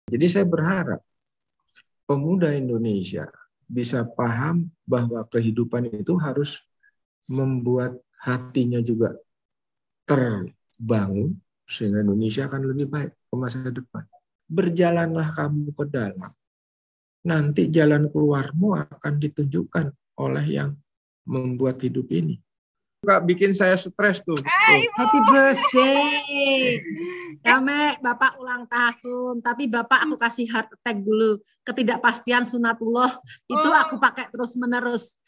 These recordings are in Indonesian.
Jadi saya berharap pemuda Indonesia bisa paham bahwa kehidupan itu harus membuat hatinya juga terbangun sehingga Indonesia akan lebih baik ke masa depan. Berjalanlah kamu ke dalam. Nanti jalan keluarmu akan ditunjukkan oleh yang membuat hidup ini. Kak, bikin saya stres tuh. Happy birthday. Dame, Bapak ulang tahun. Tapi Bapak aku kasih heart attack dulu. Ketidakpastian sunatullah itu aku pakai terus menerus.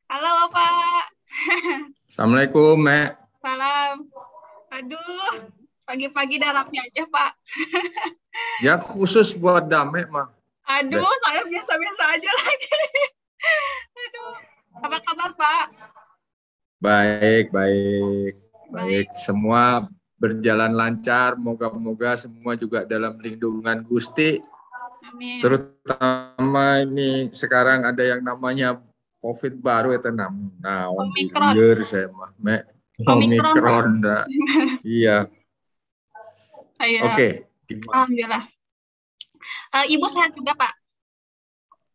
Halo Bapak. Assalamualaikum, Mek. Salam. Aduh, pagi-pagi darapnya aja Pak. Ya khusus buat Dame mah. Aduh, saya biasa-biasa aja lagi. Aduh, apa kabar Pak? Baik. Semua berjalan lancar. Moga-moga semua juga dalam lindungan Gusti. Amin. Terutama ini sekarang ada yang namanya COVID baru itu nah, Omikron. Saya mah, Mek. Omikron. Iya. Oke. Alhamdulillah. Ibu sehat juga Pak?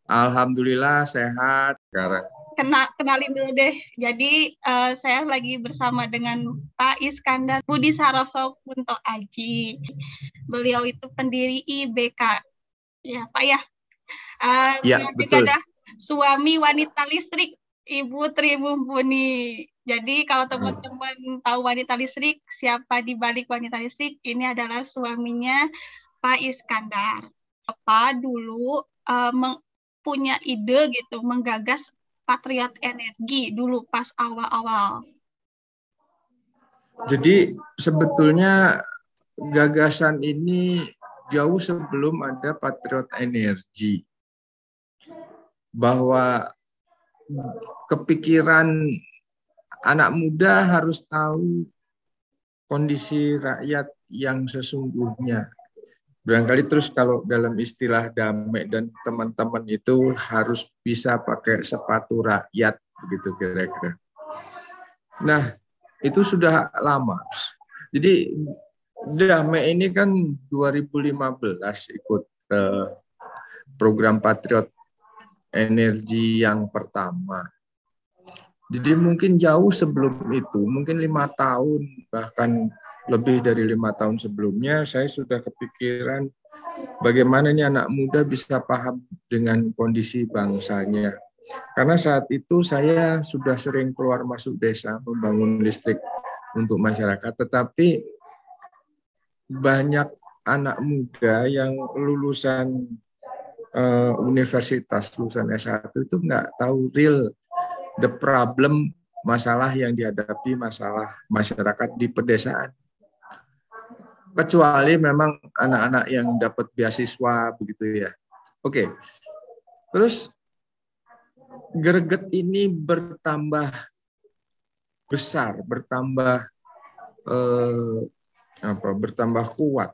Alhamdulillah sehat sekarang. Kenalin dulu deh. Jadi saya lagi bersama dengan Pak Iskandar Budi Saroso Kunto Aji. Beliau itu pendiri IBK. Ya Pak ya. Ya, betul. Juga ada suami wanita listrik Ibu Tri Mumpuni. Jadi kalau teman-teman tahu wanita listrik, siapa di balik wanita listrik? Ini adalah suaminya Pak Iskandar. Bapak dulu punya ide gitu, menggagas Patriot Energi dulu pas awal-awal. Jadi sebetulnya gagasan ini jauh sebelum ada Patriot Energi. Bahwa kepikiran anak muda harus tahu kondisi rakyat yang sesungguhnya. Barangkali terus kalau dalam istilah Dame dan teman-teman itu harus bisa pakai sepatu rakyat, begitu kira-kira. Nah, itu sudah lama. Jadi Dame ini kan 2015 ikut program Patriot Energi yang pertama. Jadi mungkin jauh sebelum itu, mungkin 5 tahun, bahkan lebih dari 5 tahun sebelumnya, saya sudah kepikiran bagaimana ini anak muda bisa paham dengan kondisi bangsanya. Karena saat itu saya sudah sering keluar masuk desa, membangun listrik untuk masyarakat, tetapi banyak anak muda yang lulusan universitas, lulusan S1 itu nggak tahu real the problem, masalah yang dihadapi masalah masyarakat di pedesaan. Kecuali memang anak-anak yang dapat beasiswa begitu ya. Oke. Terus greget ini bertambah besar, bertambah kuat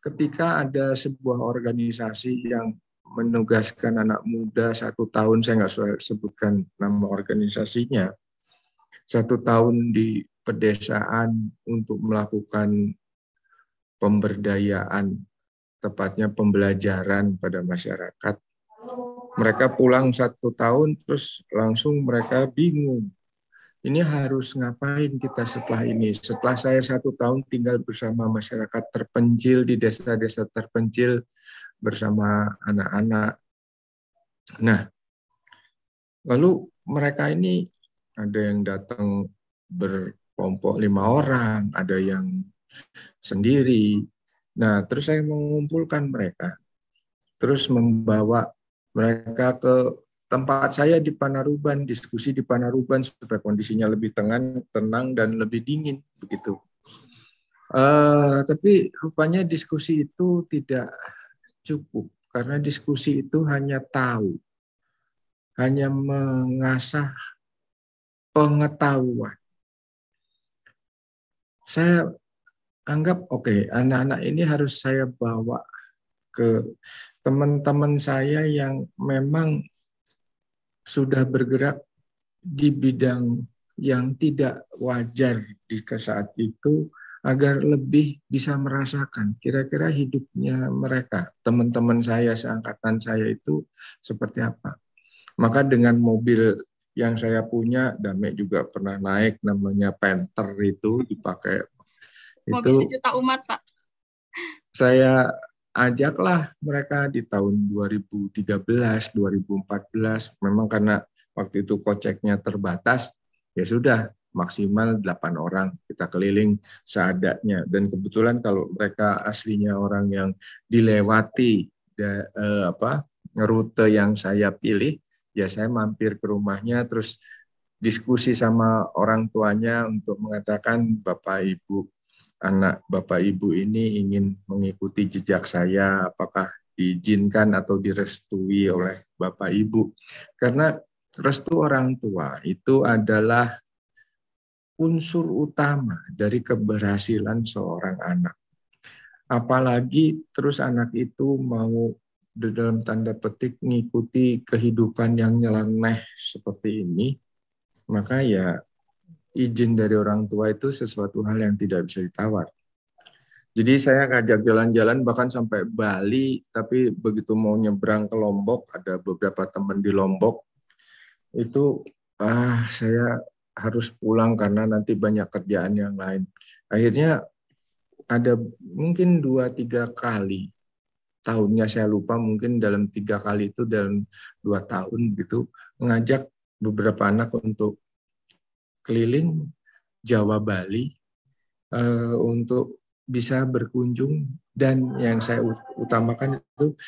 ketika ada sebuah organisasi yang menugaskan anak muda 1 tahun, saya nggak sebutkan nama organisasinya, 1 tahun di pedesaan untuk melakukan pemberdayaan, tepatnya pembelajaran pada masyarakat. Mereka pulang 1 tahun, terus langsung mereka bingung. Ini harus ngapain kita setelah ini? Setelah saya 1 tahun tinggal bersama masyarakat terpencil di desa-desa terpencil, bersama anak-anak. Nah, lalu mereka ini ada yang datang berkelompok 5 orang, ada yang sendiri. Nah, terus saya mengumpulkan mereka, terus membawa mereka ke tempat saya di Panaruban, diskusi di Panaruban supaya kondisinya lebih tenang dan lebih dingin begitu. Tapi rupanya diskusi itu tidak cukup, karena diskusi itu hanya tahu, hanya mengasah pengetahuan. Saya anggap oke, anak-anak ini harus saya bawa ke teman-teman saya yang memang sudah bergerak di bidang yang tidak wajar di saat itu agar lebih bisa merasakan kira-kira hidupnya mereka, teman-teman saya seangkatan saya itu seperti apa. Maka dengan mobil yang saya punya, Damek juga pernah naik, namanya Panther itu dipakai. Mobil Itu sejuta umat, Pak. saya ajaklah mereka di tahun 2013, 2014. Memang karena waktu itu koceknya terbatas, ya sudah maksimal 8 orang kita keliling seadanya. Dan kebetulan kalau mereka aslinya orang yang dilewati rute yang saya pilih, ya saya mampir ke rumahnya terus diskusi sama orang tuanya untuk mengatakan Bapak Ibu, anak Bapak Ibu ini ingin mengikuti jejak saya, apakah diizinkan atau direstui oleh Bapak Ibu. Karena restu orang tua itu adalah unsur utama dari keberhasilan seorang anak. Apalagi terus anak itu mau dalam tanda petik mengikuti kehidupan yang nyeleneh seperti ini, maka ya izin dari orang tua itu sesuatu hal yang tidak bisa ditawar. Jadi saya ngajak jalan-jalan bahkan sampai Bali, tapi begitu mau nyebrang ke Lombok, ada beberapa teman di Lombok, itu saya harus pulang karena nanti banyak kerjaan yang lain. Akhirnya ada mungkin 2-3 kali, tahunnya saya lupa, mungkin dalam 3 kali itu dalam 2 tahun gitu, mengajak beberapa anak untuk keliling Jawa Bali untuk bisa berkunjung, dan yang saya utamakan itu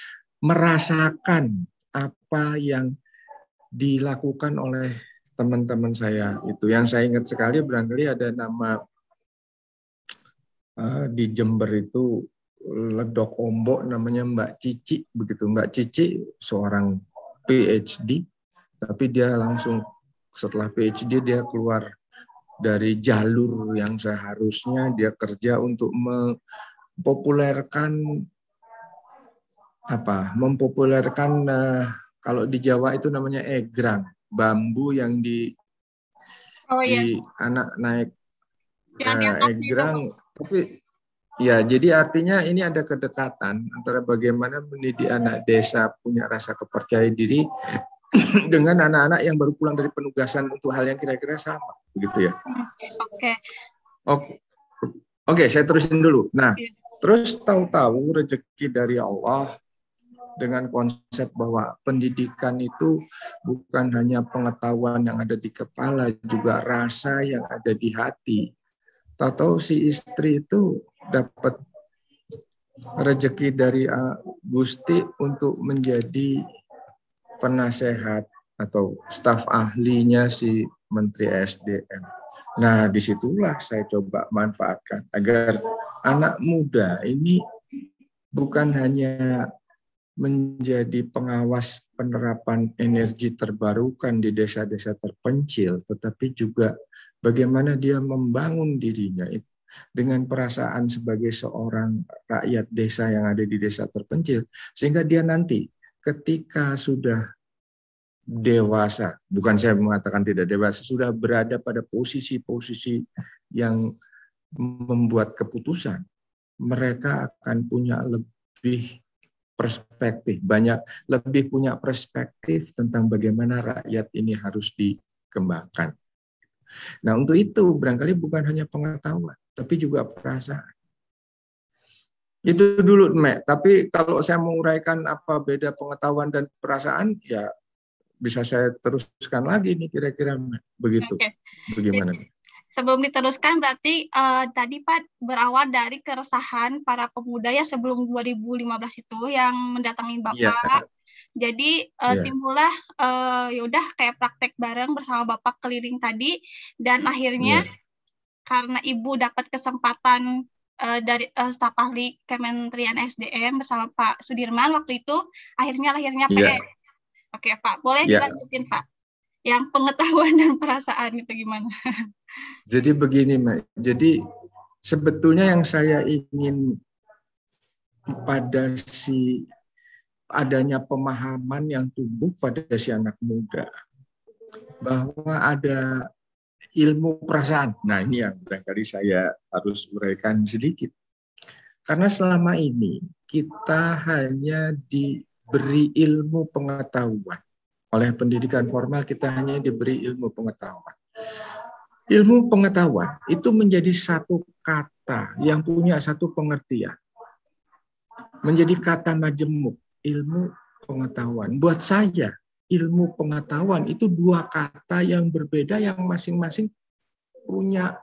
merasakan apa yang dilakukan oleh teman-teman saya itu. Yang saya ingat sekali barangkali ada nama di Jember itu Ledok Ombok, namanya Mbak Cici begitu. Mbak Cici seorang PhD, tapi dia langsung setelah PhD dia keluar dari jalur yang seharusnya dia kerja untuk mempopulerkan kalau di Jawa itu namanya egrang, bambu yang di anak naik egrang. Tapi ya, jadi artinya ini ada kedekatan antara bagaimana mendidik anak desa punya rasa kepercayaan diri dengan anak-anak yang baru pulang dari penugasan untuk hal yang kira-kira sama, begitu ya. Oke, saya terusin dulu. Nah, terus tahu-tahu rezeki dari Allah dengan konsep bahwa pendidikan itu bukan hanya pengetahuan yang ada di kepala, juga rasa yang ada di hati. Tahu-tahu si istri itu dapat rezeki dari Gusti untuk menjadi penasehat atau staf ahlinya si Menteri SDM. Nah, disitulah saya coba manfaatkan agar anak muda ini bukan hanya menjadi pengawas penerapan energi terbarukan di desa-desa terpencil, tetapi juga bagaimana dia membangun dirinya dengan perasaan sebagai seorang rakyat desa yang ada di desa terpencil, sehingga dia nanti ketika sudah dewasa, bukan saya mengatakan tidak dewasa, sudah berada pada posisi-posisi yang membuat keputusan, mereka akan punya lebih perspektif, lebih punya perspektif tentang bagaimana rakyat ini harus dikembangkan. Nah, untuk itu barangkali bukan hanya pengetahuan, tapi juga perasaan. Itu dulu, Mek. Tapi kalau saya menguraikan apa beda pengetahuan dan perasaan, ya bisa saya teruskan lagi nih kira-kira, Mek. Begitu. Oke. Bagaimana? Sebelum diteruskan, berarti tadi Pak berawal dari keresahan para pemuda ya sebelum 2015 itu yang mendatangi Bapak. Yeah. Jadi timbullah yaudah kayak praktek bareng bersama Bapak keliling tadi, dan akhirnya karena Ibu dapat kesempatan dari staf ahli Kementerian SDM bersama Pak Sudirman waktu itu, akhirnya lahirnya PE. Oke Pak, boleh dilanjutin Pak? Yang pengetahuan dan perasaan itu gimana? Jadi begini, Mak. Jadi sebetulnya yang saya ingin pada adanya pemahaman yang tumbuh pada si anak muda, bahwa ada ilmu perasaan. Nah, ini yang barangkali saya harus uraikan sedikit. Karena selama ini kita hanya diberi ilmu pengetahuan. Oleh pendidikan formal kita hanya diberi ilmu pengetahuan. Ilmu pengetahuan itu menjadi satu kata yang punya satu pengertian. Menjadi kata majemuk, ilmu pengetahuan. Buat saya, ilmu pengetahuan itu dua kata yang berbeda yang masing-masing punya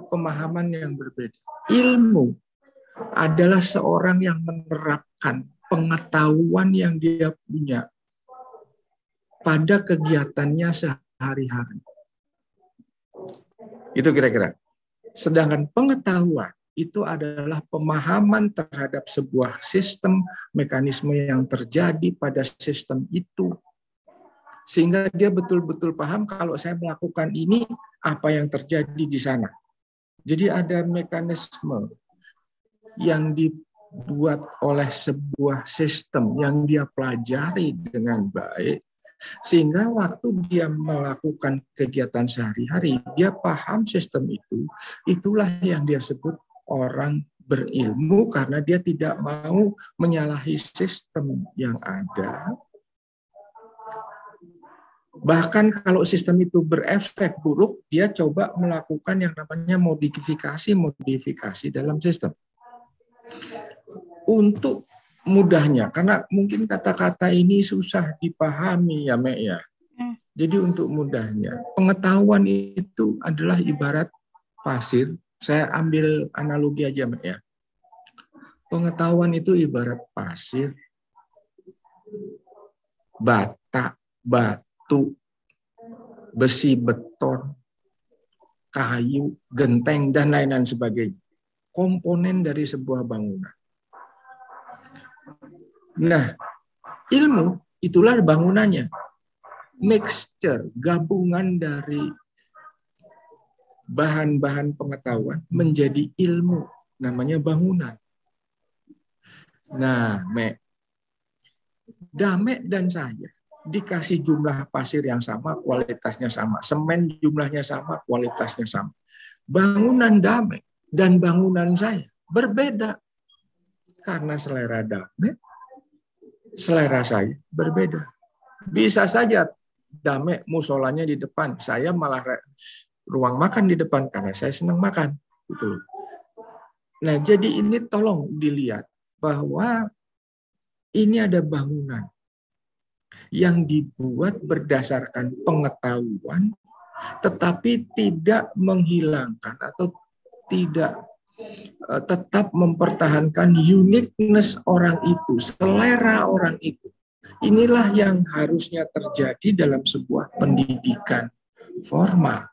pemahaman yang berbeda. Ilmu adalah seorang yang menerapkan pengetahuan yang dia punya pada kegiatannya sehari-hari. Itu kira-kira. Sedangkan pengetahuan itu adalah pemahaman terhadap sebuah sistem, mekanisme yang terjadi pada sistem itu. Sehingga dia betul-betul paham kalau saya melakukan ini, apa yang terjadi di sana. Jadi ada mekanisme yang dibuat oleh sebuah sistem yang dia pelajari dengan baik, sehingga waktu dia melakukan kegiatan sehari-hari, dia paham sistem itu. Itulah yang dia sebut orang berilmu, karena dia tidak mau menyalahi sistem yang ada. Bahkan kalau sistem itu berefek buruk, dia coba melakukan yang namanya modifikasi dalam sistem. Untuk mudahnya, karena mungkin kata-kata ini susah dipahami ya, Mek ya. Jadi untuk mudahnya, pengetahuan itu adalah ibarat pasir. Saya ambil analogi aja, Mek ya. Pengetahuan itu ibarat pasir, bata, batu, besi beton, kayu, genteng, dan lain-lain sebagainya. Komponen dari sebuah bangunan. Nah, ilmu itulah bangunannya. Mixture, gabungan dari bahan-bahan pengetahuan menjadi ilmu, namanya bangunan. Nah, Mek, Damek dan saya dikasih jumlah pasir yang sama, kualitasnya sama. Semen jumlahnya sama, kualitasnya sama. Bangunan Damek dan bangunan saya berbeda. Karena selera Damek, selera saya berbeda. Bisa saja Damek musolanya di depan, saya malah ruang makan di depan karena saya senang makan. Gitu. Nah, jadi ini tolong dilihat bahwa ini ada bangunan yang dibuat berdasarkan pengetahuan, tetapi tidak menghilangkan atau tidak tetap mempertahankan uniqueness orang itu, selera orang itu. Inilah yang harusnya terjadi dalam sebuah pendidikan formal.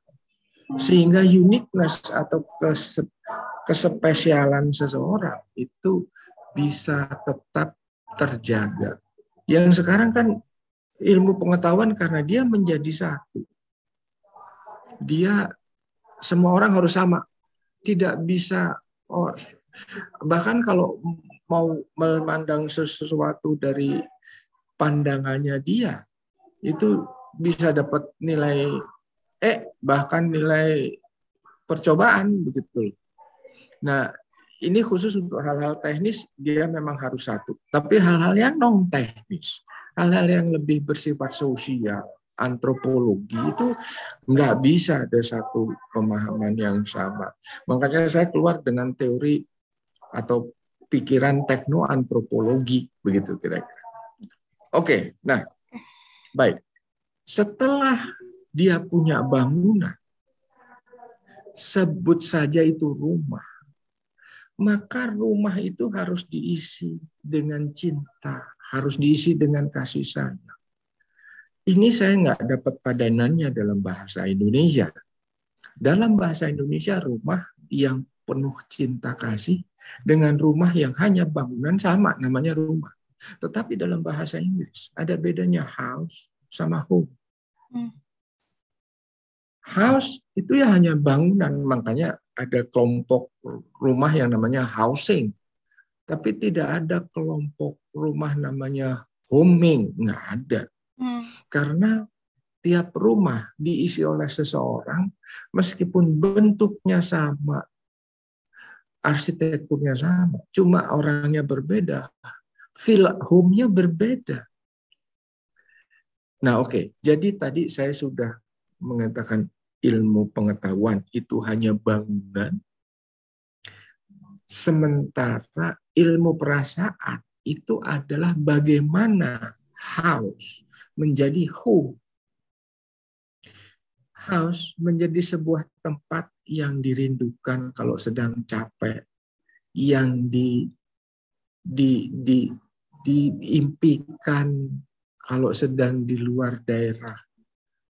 Sehingga uniqueness atau kespesialan seseorang itu bisa tetap terjaga. Yang sekarang kan ilmu pengetahuan karena dia menjadi satu. Dia semua orang harus sama. Tidak bisa, bahkan kalau mau memandang sesuatu dari pandangannya dia, itu bisa dapat nilai bahkan nilai percobaan begitu. Nah, ini khusus untuk hal-hal teknis dia memang harus satu. Tapi hal-hal yang non teknis, hal-hal yang lebih bersifat sosial, antropologi itu nggak bisa ada satu pemahaman yang sama. Makanya saya keluar dengan teori atau pikiran teknoantropologi begitu kira-kira. Oke, nah baik. Setelah dia punya bangunan, sebut saja itu rumah, maka rumah itu harus diisi dengan cinta, harus diisi dengan kasih sayang. Ini saya nggak dapat padanannya dalam bahasa Indonesia. Dalam bahasa Indonesia, rumah yang penuh cinta kasih dengan rumah yang hanya bangunan sama, namanya rumah. Tetapi dalam bahasa Inggris ada bedanya house sama home. House itu ya hanya bangunan, makanya ada kelompok rumah yang namanya housing. Tapi tidak ada kelompok rumah namanya homing, nggak ada. Karena tiap rumah diisi oleh seseorang, meskipun bentuknya sama, arsitekturnya sama, cuma orangnya berbeda, feel home-nya berbeda. Nah, oke. Jadi tadi saya sudah mengatakan ilmu pengetahuan itu hanya bangunan, sementara ilmu perasaan itu adalah bagaimana house menjadi home. House menjadi sebuah tempat yang dirindukan kalau sedang capek, yang diimpikan kalau sedang di luar daerah,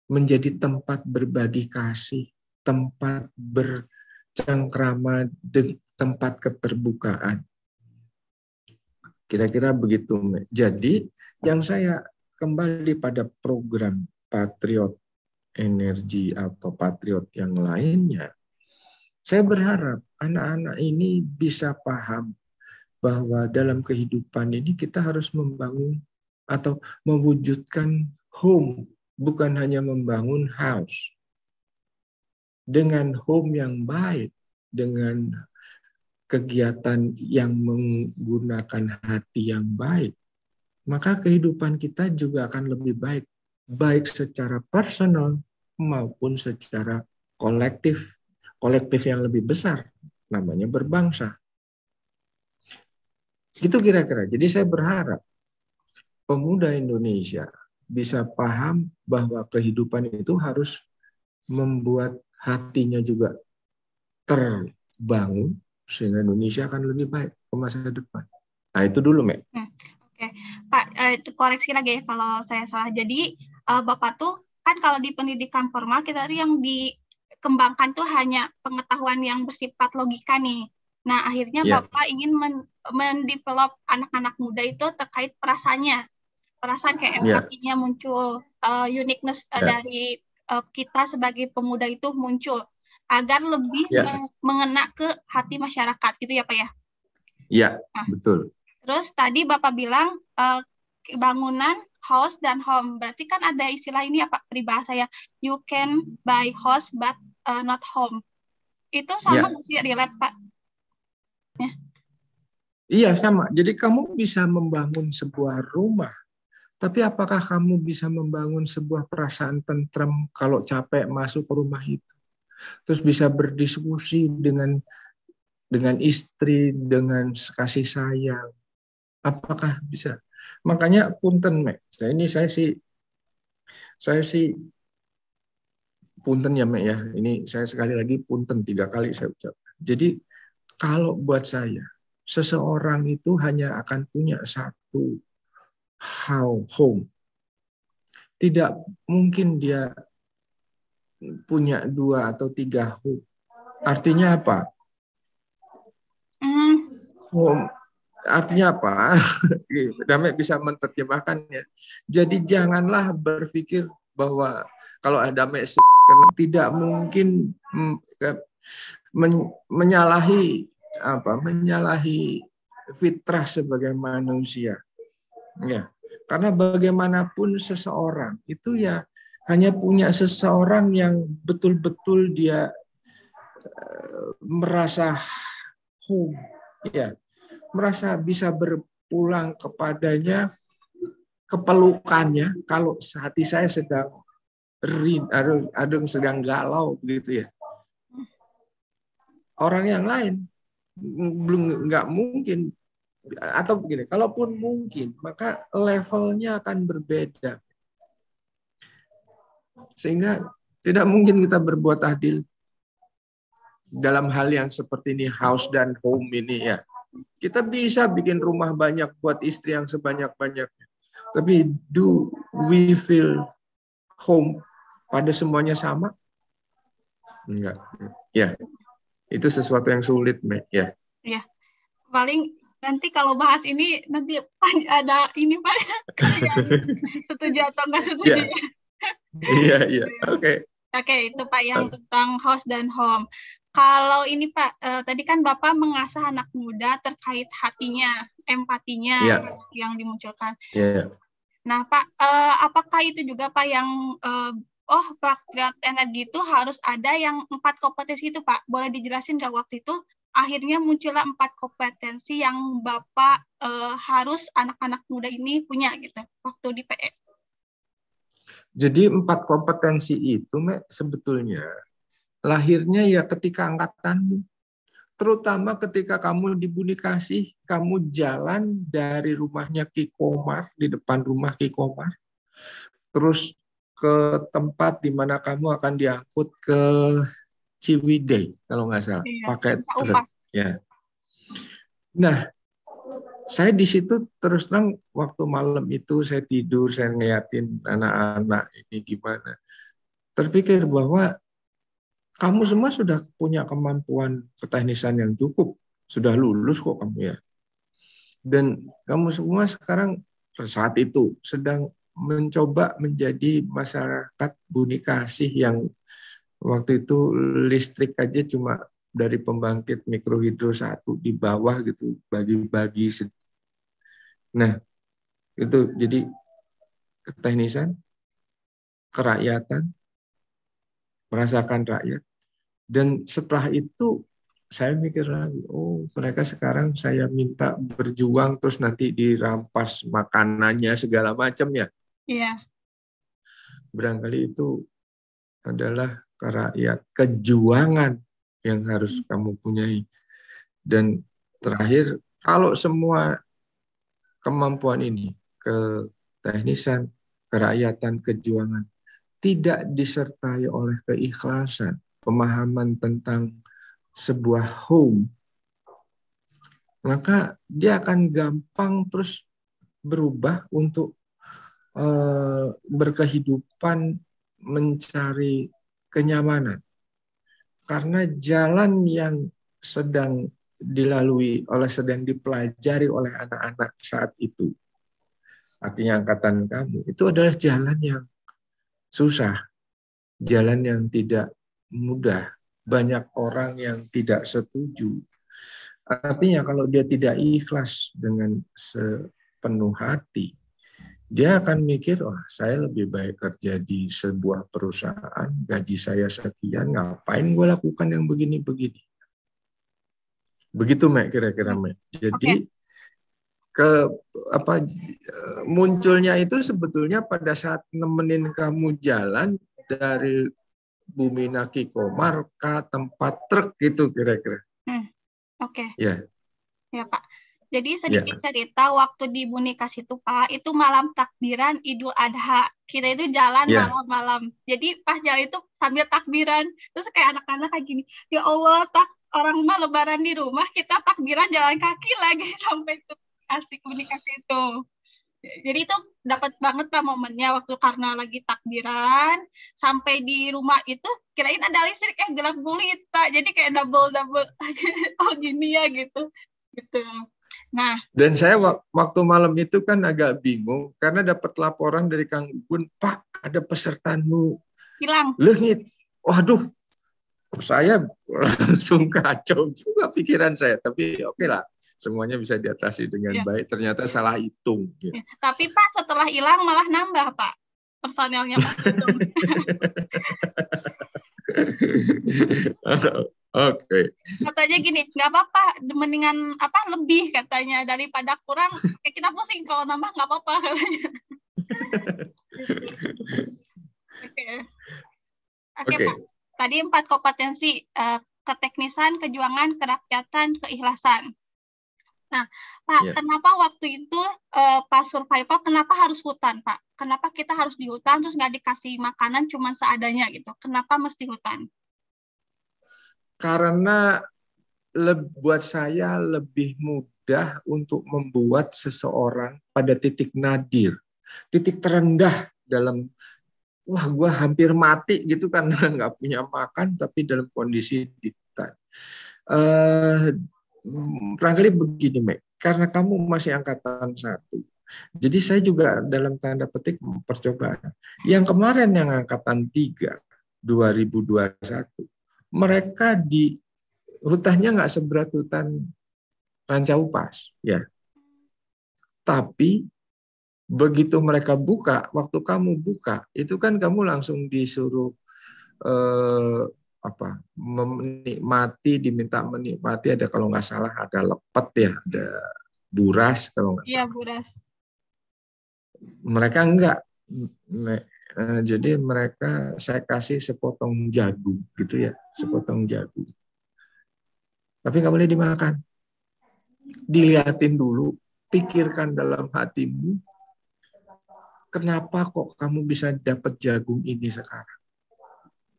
menjadi tempat berbagi kasih, tempat bercengkrama, tempat keterbukaan. Kira-kira begitu. Jadi yang saya kembali pada program Patriot Energi atau Patriot yang lainnya, saya berharap anak-anak ini bisa paham bahwa dalam kehidupan ini kita harus membangun atau mewujudkan home, bukan hanya membangun house. Dengan home yang baik, dengan kegiatan yang menggunakan hati yang baik, maka kehidupan kita juga akan lebih baik, baik secara personal maupun secara kolektif. Kolektif yang lebih besar, namanya berbangsa. Itu kira-kira. Jadi saya berharap pemuda Indonesia bisa paham bahwa kehidupan itu harus membuat hatinya juga terbangun, sehingga Indonesia akan lebih baik ke masa depan. Nah, itu dulu, Mek. Oke, Pak, itu koreksi lagi ya kalau saya salah. Jadi, Bapak tuh kan kalau di pendidikan formal kita tuh yang dikembangkan tuh hanya pengetahuan yang bersifat logika nih. Nah, akhirnya Bapak ingin mendevelop anak-anak muda itu terkait perasaannya. Perasaan kayak empatinya muncul, uniqueness dari kita sebagai pemuda itu muncul, agar lebih mengena ke hati masyarakat, gitu ya Pak ya? Iya, betul. Terus tadi Bapak bilang bangunan, house, dan home. Berarti kan ada istilah ini ya Pak, peribahasa ya, you can buy house but not home. Itu sama nggak sih, relate Pak? Iya, sama. Jadi kamu bisa membangun sebuah rumah, tapi apakah kamu bisa membangun sebuah perasaan tentrem kalau capek masuk ke rumah itu? Terus bisa berdiskusi dengan istri, dengan kasih sayang. Apakah bisa? Makanya punten, Mek. Saya sih punten ya, Mek ya. Ini saya sekali lagi punten 3 kali saya ucap. Jadi kalau buat saya, seseorang itu hanya akan punya satu home. Tidak mungkin dia punya 2 atau 3 home. Artinya apa? Home. Artinya apa? Damai bisa menerjemahkannya. Jadi janganlah berpikir bahwa kalau ada tidak mungkin menyalahi fitrah sebagai manusia. Ya, karena bagaimanapun seseorang itu ya hanya punya seseorang yang betul-betul dia merasa home, ya, merasa bisa berpulang kepadanya, kepelukannya kalau hati saya sedang sedang galau begitu ya. Orang yang lain nggak mungkin, atau begini, kalaupun mungkin maka levelnya akan berbeda, sehingga tidak mungkin kita berbuat adil dalam hal yang seperti ini, house dan home ini ya. Kita bisa bikin rumah banyak buat istri yang sebanyak-banyaknya, tapi do we feel home pada semuanya sama? Enggak. Ya, itu sesuatu yang sulit, Mek. Ya. Ya, paling nanti kalau bahas ini nanti ada ini Pak, setuju atau enggak setuju? Iya. Oke, itu Pak yang tentang house dan home. Kalau ini Pak, tadi kan Bapak mengasah anak muda terkait hatinya, empatinya yang dimunculkan. Nah, Pak, apakah itu juga Pak yang Patriot Energi itu harus ada yang 4 kompetensi itu, Pak? Boleh dijelasin nggak waktu itu akhirnya muncullah 4 kompetensi yang Bapak harus anak-anak muda ini punya gitu waktu di PE? Jadi 4 kompetensi itu sebetulnya lahirnya ya ketika angkatanmu. Terutama ketika kamu di Budi Kasih, kamu jalan dari rumahnya Ki Komar, di depan rumah Ki Komar, terus ke tempat di mana kamu akan diangkut ke Ciwidey, kalau nggak salah, pakai truk. Ya. Nah, saya di situ terus terang waktu malam itu saya tidur, saya ngeliatin anak-anak ini gimana. Terpikir bahwa kamu semua sudah punya kemampuan keteknisan yang cukup, sudah lulus kok kamu ya. Dan kamu semua sekarang saat itu sedang mencoba menjadi masyarakat Budi Kasih yang waktu itu listrik aja cuma dari pembangkit mikrohidro 1 di bawah gitu, bagi-bagi. Nah, itu jadi keteknisan, kerakyatan, merasakan rakyat. Dan setelah itu saya mikir lagi, oh mereka sekarang saya minta berjuang terus nanti dirampas makanannya segala macam ya. Iya. Barangkali itu adalah rakyat, kejuangan yang harus kamu punyai. Dan terakhir, kalau semua kemampuan ini, keteknisan, kerakyatan, kejuangan, tidak disertai oleh keikhlasan, pemahaman tentang sebuah home, maka dia akan gampang terus berubah untuk berkehidupan, mencari kenyamanan. Karena jalan yang sedang dilalui sedang dipelajari oleh anak-anak saat itu, artinya angkatan kamu, itu adalah jalan yang susah, jalan yang tidak mudah, banyak orang yang tidak setuju. Artinya kalau dia tidak ikhlas dengan sepenuh hati, dia akan mikir, saya lebih baik kerja di sebuah perusahaan, gaji saya sekian, ngapain gue lakukan yang begini-begini. Begitu, Mek, kira-kira, Mek. Jadi, munculnya itu sebetulnya pada saat nemenin kamu jalan dari Bumi Naki Komar ke tempat truk gitu kira-kira. Oke. Ya. Ya, Pak. Jadi sedikit cerita waktu di Bumi Kasih itu, Pak, itu malam takbiran Idul Adha. Kita itu jalan malam-malam. Jadi pas jalan itu sambil takbiran. Terus kayak anak-anak kayak gini, ya Allah, orang mah lebaran di rumah, kita takbiran jalan kaki lagi sampai ke asik Bumi Kasih itu. Jadi itu dapat banget Pak momennya waktu karena lagi takbiran sampai di rumah itu kirain ada listrik gelap gulita. Jadi kayak double oh gini ya gitu. Nah, dan saya waktu malam itu kan agak bingung karena dapat laporan dari Kang Gun, Pak, ada pesertamu hilang. Lengit. Waduh, saya langsung kacau juga pikiran saya. Tapi oke lah, semuanya bisa diatasi dengan baik. Ternyata salah hitung. Ya. Tapi Pak setelah hilang malah nambah Pak personelnya Pak. Oke. Katanya gini, nggak apa-apa, mendingan lebih katanya daripada kurang. Kita pusing kalau nambah nggak apa-apa katanya. Oke, Pak. Tadi 4 kompetensi, keteknisan, kejuangan, kerakyatan, keikhlasan. Nah, Pak, kenapa waktu itu pas survival, kenapa harus hutan, Pak? Kenapa kita harus di hutan, terus nggak dikasih makanan cuma seadanya gitu? Kenapa mesti hutan? Karena buat saya lebih mudah untuk membuat seseorang pada titik nadir, titik terendah dalam, gue hampir mati gitu karena nggak punya makan, tapi dalam kondisi di hutan. Barangkali begini, Mek, karena kamu masih angkatan 1. Jadi saya juga dalam tanda petik percobaan. Yang kemarin yang angkatan 3, 2021, mereka di hutannya nggak seberat hutan Rancaupas, ya. Tapi begitu mereka buka, waktu kamu buka, itu kan kamu langsung disuruh menikmati, diminta menikmati, ada kalau nggak salah ada lepet ya, ada buras kalau nggak Iya, salah. buras. Mereka enggak. Jadi mereka saya kasih sepotong jagung gitu ya, sepotong jagung. Tapi nggak boleh dimakan. Dilihatin dulu, pikirkan dalam hatimu, kenapa kok kamu bisa dapat jagung ini sekarang?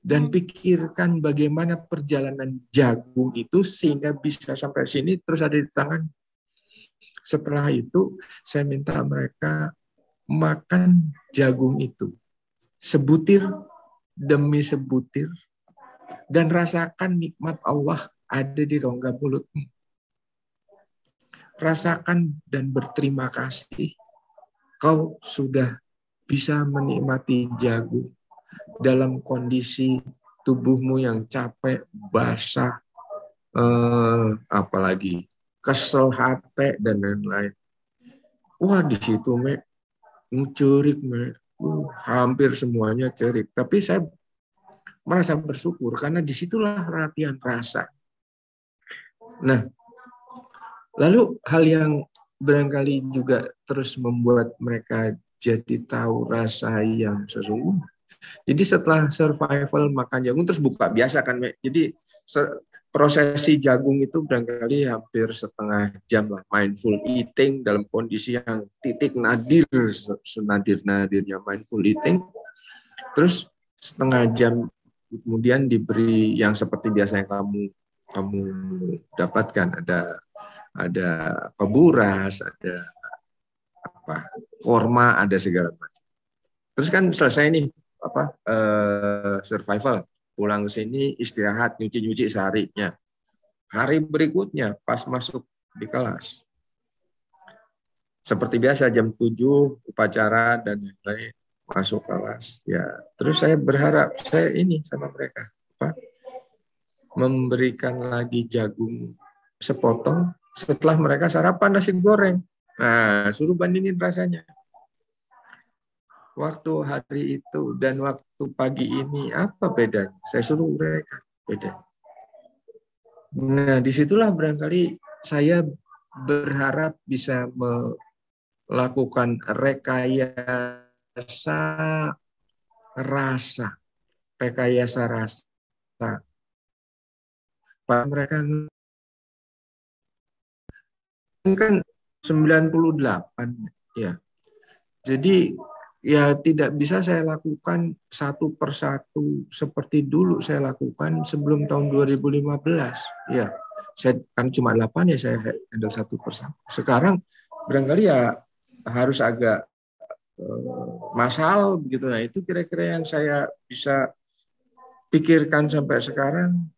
Dan pikirkan bagaimana perjalanan jagung itu sehingga bisa sampai sini terus ada di tangan. Setelah itu saya minta mereka makan jagung itu sebutir demi sebutir dan rasakan nikmat Allah ada di rongga mulutmu. Rasakan dan berterima kasih kau sudah bisa menikmati jagung dalam kondisi tubuhmu yang capek, basah, apalagi kesel, hati dan lain-lain. Wah, di situ cerik, hampir semuanya cerik. Tapi saya merasa bersyukur karena disitulah latihan rasa. Nah, lalu hal yang barangkali juga terus membuat mereka jadi tahu rasa yang sesungguhnya. Jadi setelah survival makan jagung terus buka biasa kan, jadi prosesi jagung itu barangkali hampir setengah jam lah, mindful eating dalam kondisi yang titik nadir, senadir-nadirnya mindful eating. Terus setengah jam kemudian diberi yang seperti biasa yang kamu dapatkan, ada peburas, ada korma, ada segala macam. Terus kan selesai nih survival, pulang ke sini istirahat, nyuci seharinya. Hari berikutnya pas masuk di kelas, seperti biasa jam 7 upacara dan lain-lain, masuk kelas ya. Terus saya berharap saya ini sama mereka memberikan lagi jagung sepotong setelah mereka sarapan nasi goreng. Nah, suruh bandingin rasanya waktu hari itu dan waktu pagi ini, apa bedanya? Saya suruh mereka beda. Nah, disitulah barangkali saya berharap bisa melakukan rekayasa rasa. Pak mereka kan 98 ya. Jadi ya tidak bisa saya lakukan satu persatu seperti dulu saya lakukan sebelum tahun 2015. Ya, saya kan cuma 8 ya, saya handle satu persatu. Sekarang barangkali ya harus agak massal begitu. Nah, itu kira-kira yang saya bisa pikirkan sampai sekarang.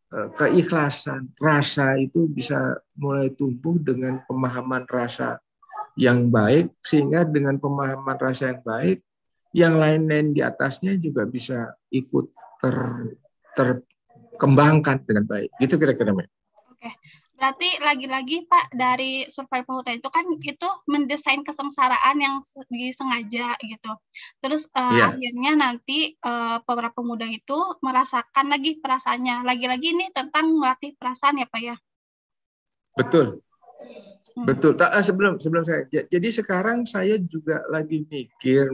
Keikhlasan, rasa itu bisa mulai tumbuh dengan pemahaman rasa yang baik, sehingga dengan pemahaman rasa yang baik, yang lain-lain di atasnya juga bisa ikut terkembangkan dengan baik. Gitu kira-kira, Mbak. Oke. Berarti lagi-lagi Pak, dari survival hutan itu kan itu mendesain kesengsaraan yang disengaja gitu. Terus akhirnya nanti para pemuda itu merasakan lagi perasaannya. Lagi-lagi ini tentang melatih perasaan ya Pak ya? Betul. Betul. Sebelum saya, jadi sekarang saya juga lagi mikir,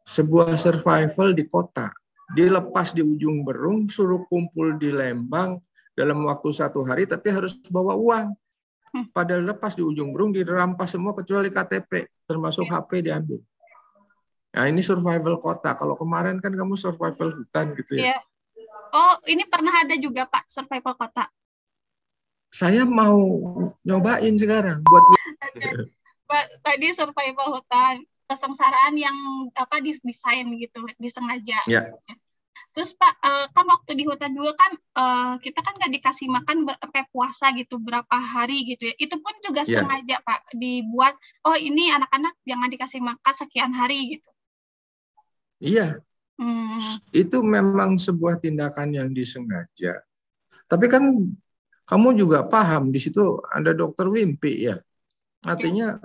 sebuah survival di kota. Dilepas di ujung Berung, suruh kumpul di Lembang, dalam waktu 1 hari, tapi harus bawa uang. Padahal lepas di ujung Berung dirampas semua kecuali KTP, termasuk HP diambil. Nah, ini survival kota. Kalau kemarin kan kamu survival hutan gitu ya. Oh, ini pernah ada juga Pak survival kota. Saya mau nyobain sekarang buat tadi survival hutan, kesengsaraan yang didesain gitu, disengaja. Ya. Terus Pak, kan waktu di hutan juga kan kita kan nggak dikasih makan puasa gitu berapa hari gitu ya. Itu pun juga sengaja Pak dibuat. Oh ini anak-anak jangan dikasih makan sekian hari gitu. Iya. Itu memang sebuah tindakan yang disengaja. Tapi kan Kamu juga paham di situ ada dokter Wimpi ya. Artinya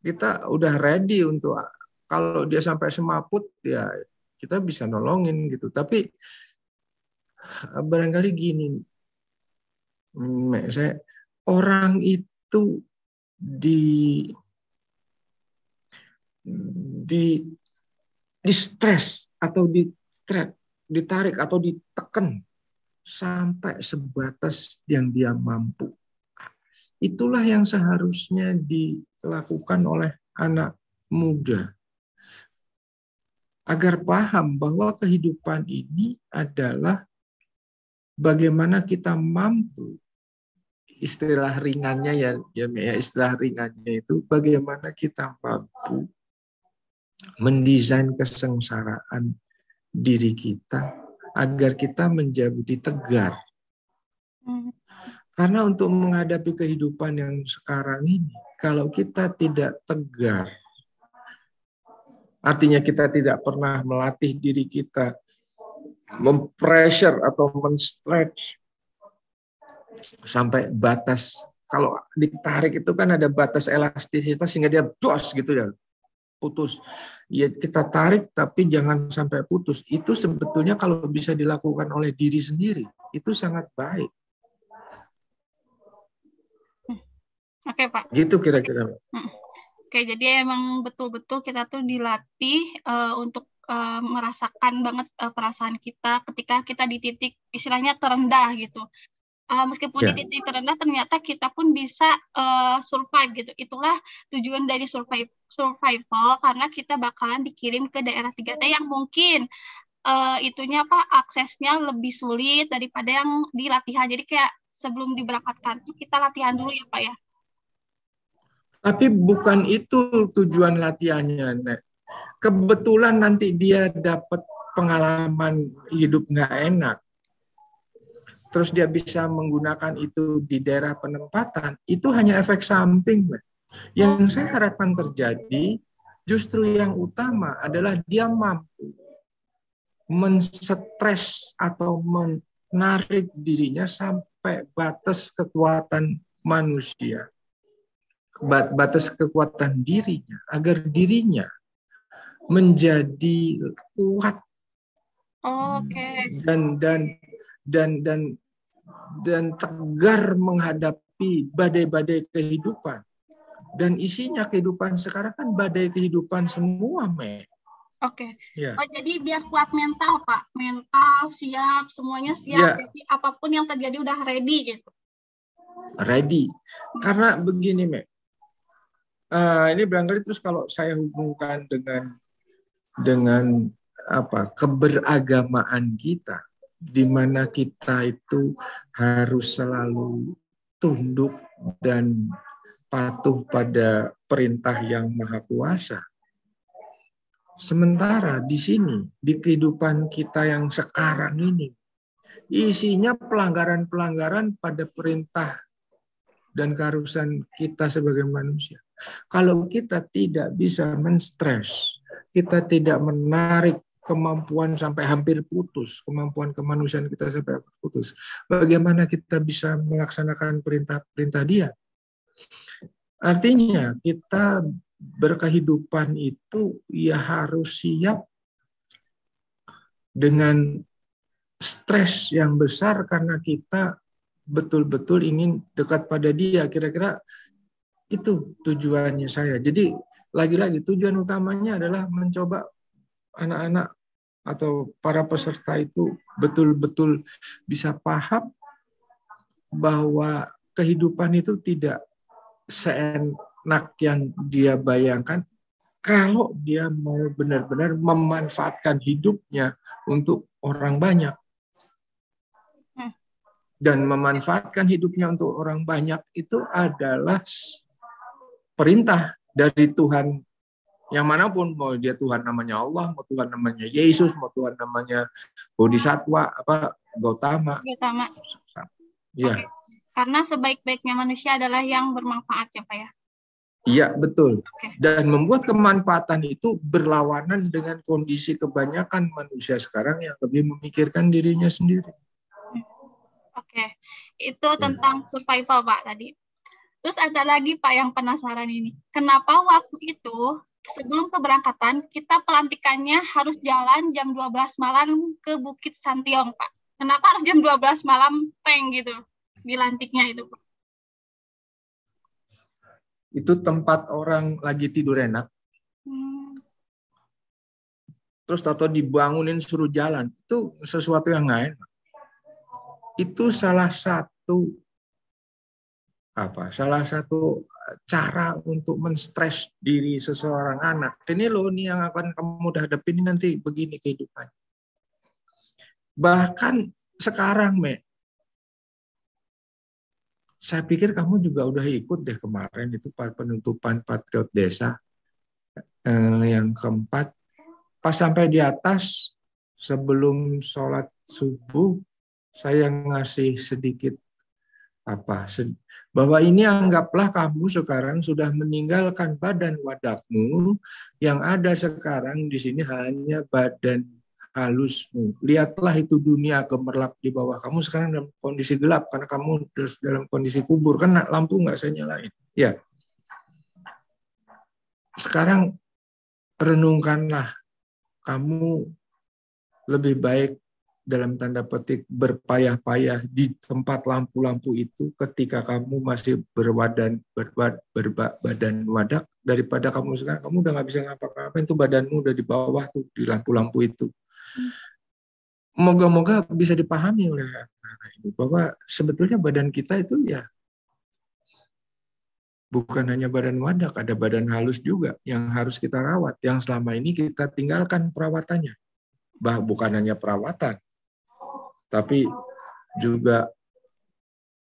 kita udah ready untuk kalau dia sampai semaput ya kita bisa nolongin gitu. Tapi barangkali gini, orang itu di stres atau ditarik atau ditekan sampai sebatas yang dia mampu. Itulah yang seharusnya dilakukan oleh anak muda. Agar paham bahwa kehidupan ini adalah bagaimana kita mampu, istilah ringannya ya istilah ringannya itu bagaimana kita mampu mendesain kesengsaraan diri kita agar kita menjadi tegar. Karena untuk menghadapi kehidupan yang sekarang ini, kalau kita tidak tegar, artinya kita tidak pernah melatih diri kita, mempressure atau men-stretch sampai batas. Kalau ditarik itu kan ada batas elastisitas sehingga dia dos gitu ya, putus. Ya kita tarik tapi jangan sampai putus. Itu sebetulnya kalau bisa dilakukan oleh diri sendiri, itu sangat baik. Oke, Pak. Gitu kira-kira. Oke, jadi emang betul-betul kita tuh dilatih untuk merasakan banget perasaan kita ketika kita di titik istilahnya terendah gitu. Meskipun di titik terendah ternyata kita pun bisa survive gitu. Itulah tujuan dari survival karena kita bakalan dikirim ke daerah 3T yang mungkin itunya apa aksesnya lebih sulit daripada yang di latihan. Jadi kayak sebelum diberangkatkan tuh kita latihan dulu ya Pak ya. Tapi bukan itu tujuan latihannya, Nek. Kebetulan nanti dia dapat pengalaman hidup nggak enak. Terus dia bisa menggunakan itu di daerah penempatan, itu hanya efek samping. Yang saya harapkan terjadi, justru yang utama adalah dia mampu men-stres atau menarik dirinya sampai batas kekuatan manusia. Batas kekuatan dirinya, agar dirinya menjadi kuat. Dan tegar menghadapi badai-badai kehidupan. Dan isinya kehidupan sekarang kan badai kehidupan semua, Me. Oke. Ya. Oh, jadi biar kuat mental, Pak. Mental siap, semuanya siap. Ya. Jadi apapun yang terjadi udah ready gitu. Ready. Karena begini, Me. Ini barangkali terus kalau saya hubungkan dengan apa keberagamaan kita, di mana kita itu harus selalu tunduk dan patuh pada perintah yang maha kuasa. Sementara di sini, di kehidupan kita yang sekarang ini, isinya pelanggaran-pelanggaran pada perintah dan keharusan kita sebagai manusia. Kalau kita tidak bisa men-stres, kita tidak menarik kemampuan sampai hampir putus, kemampuan kemanusiaan kita sampai putus, bagaimana kita bisa melaksanakan perintah-perintah dia? Artinya kita berkehidupan itu ya harus siap dengan stres yang besar karena kita betul-betul ingin dekat pada dia. Kira-kira itu tujuannya saya. Jadi lagi-lagi tujuan utamanya adalah mencoba anak-anak atau para peserta itu betul-betul bisa paham bahwa kehidupan itu tidak seenak yang dia bayangkan kalau dia mau benar-benar memanfaatkan hidupnya untuk orang banyak. Dan memanfaatkan hidupnya untuk orang banyak itu adalah perintah dari Tuhan yang manapun, mau dia Tuhan namanya Allah, mau Tuhan namanya Yesus, mau Tuhan namanya Bodhisattva, Gautama. Ya. Oke. Karena sebaik-baiknya manusia adalah yang bermanfaat ya Pak ya? Iya, betul. Dan membuat kemanfaatan itu berlawanan dengan kondisi kebanyakan manusia sekarang yang lebih memikirkan dirinya sendiri. Oke. Itu tentang survival, Pak, tadi. Terus ada lagi, Pak, yang penasaran ini. Kenapa waktu itu sebelum keberangkatan kita pelantikannya harus jalan jam 12 malam ke Bukit Santiong, Pak? Kenapa harus jam 12 malam peng gitu dilantiknya itu, Pak? Itu tempat orang lagi tidur enak. Terus tahu dibangunin suruh jalan. Itu sesuatu yang nggak enak. Itu salah satu cara untuk menstres diri seseorang anak. Ini loh nih yang akan kamu hadapin nanti begini kehidupannya. Bahkan sekarang, saya pikir kamu juga udah ikut deh kemarin itu penutupan Patriot Desa yang keempat. Pas sampai di atas sebelum sholat subuh, saya ngasih sedikit bahwa ini anggaplah kamu sekarang sudah meninggalkan badan wadakmu, yang ada sekarang di sini hanya badan halusmu. Lihatlah itu dunia gemerlap di bawah kamu sekarang dalam kondisi gelap karena kamu dalam kondisi kubur, kan lampu nggak saya nyalain. Ya. Sekarang renungkanlah, kamu lebih baik dalam tanda petik berpayah-payah di tempat lampu-lampu itu ketika kamu masih berbadan wadak daripada kamu sekarang kamu udah nggak bisa ngapa-ngapain tuh, badanmu udah di bawah tuh di lampu-lampu itu. Moga-moga bisa dipahami oleh anak-anak ini bahwa sebetulnya badan kita itu ya bukan hanya badan wadak, ada badan halus juga yang harus kita rawat, yang selama ini kita tinggalkan perawatannya. Bukan hanya perawatan, tapi juga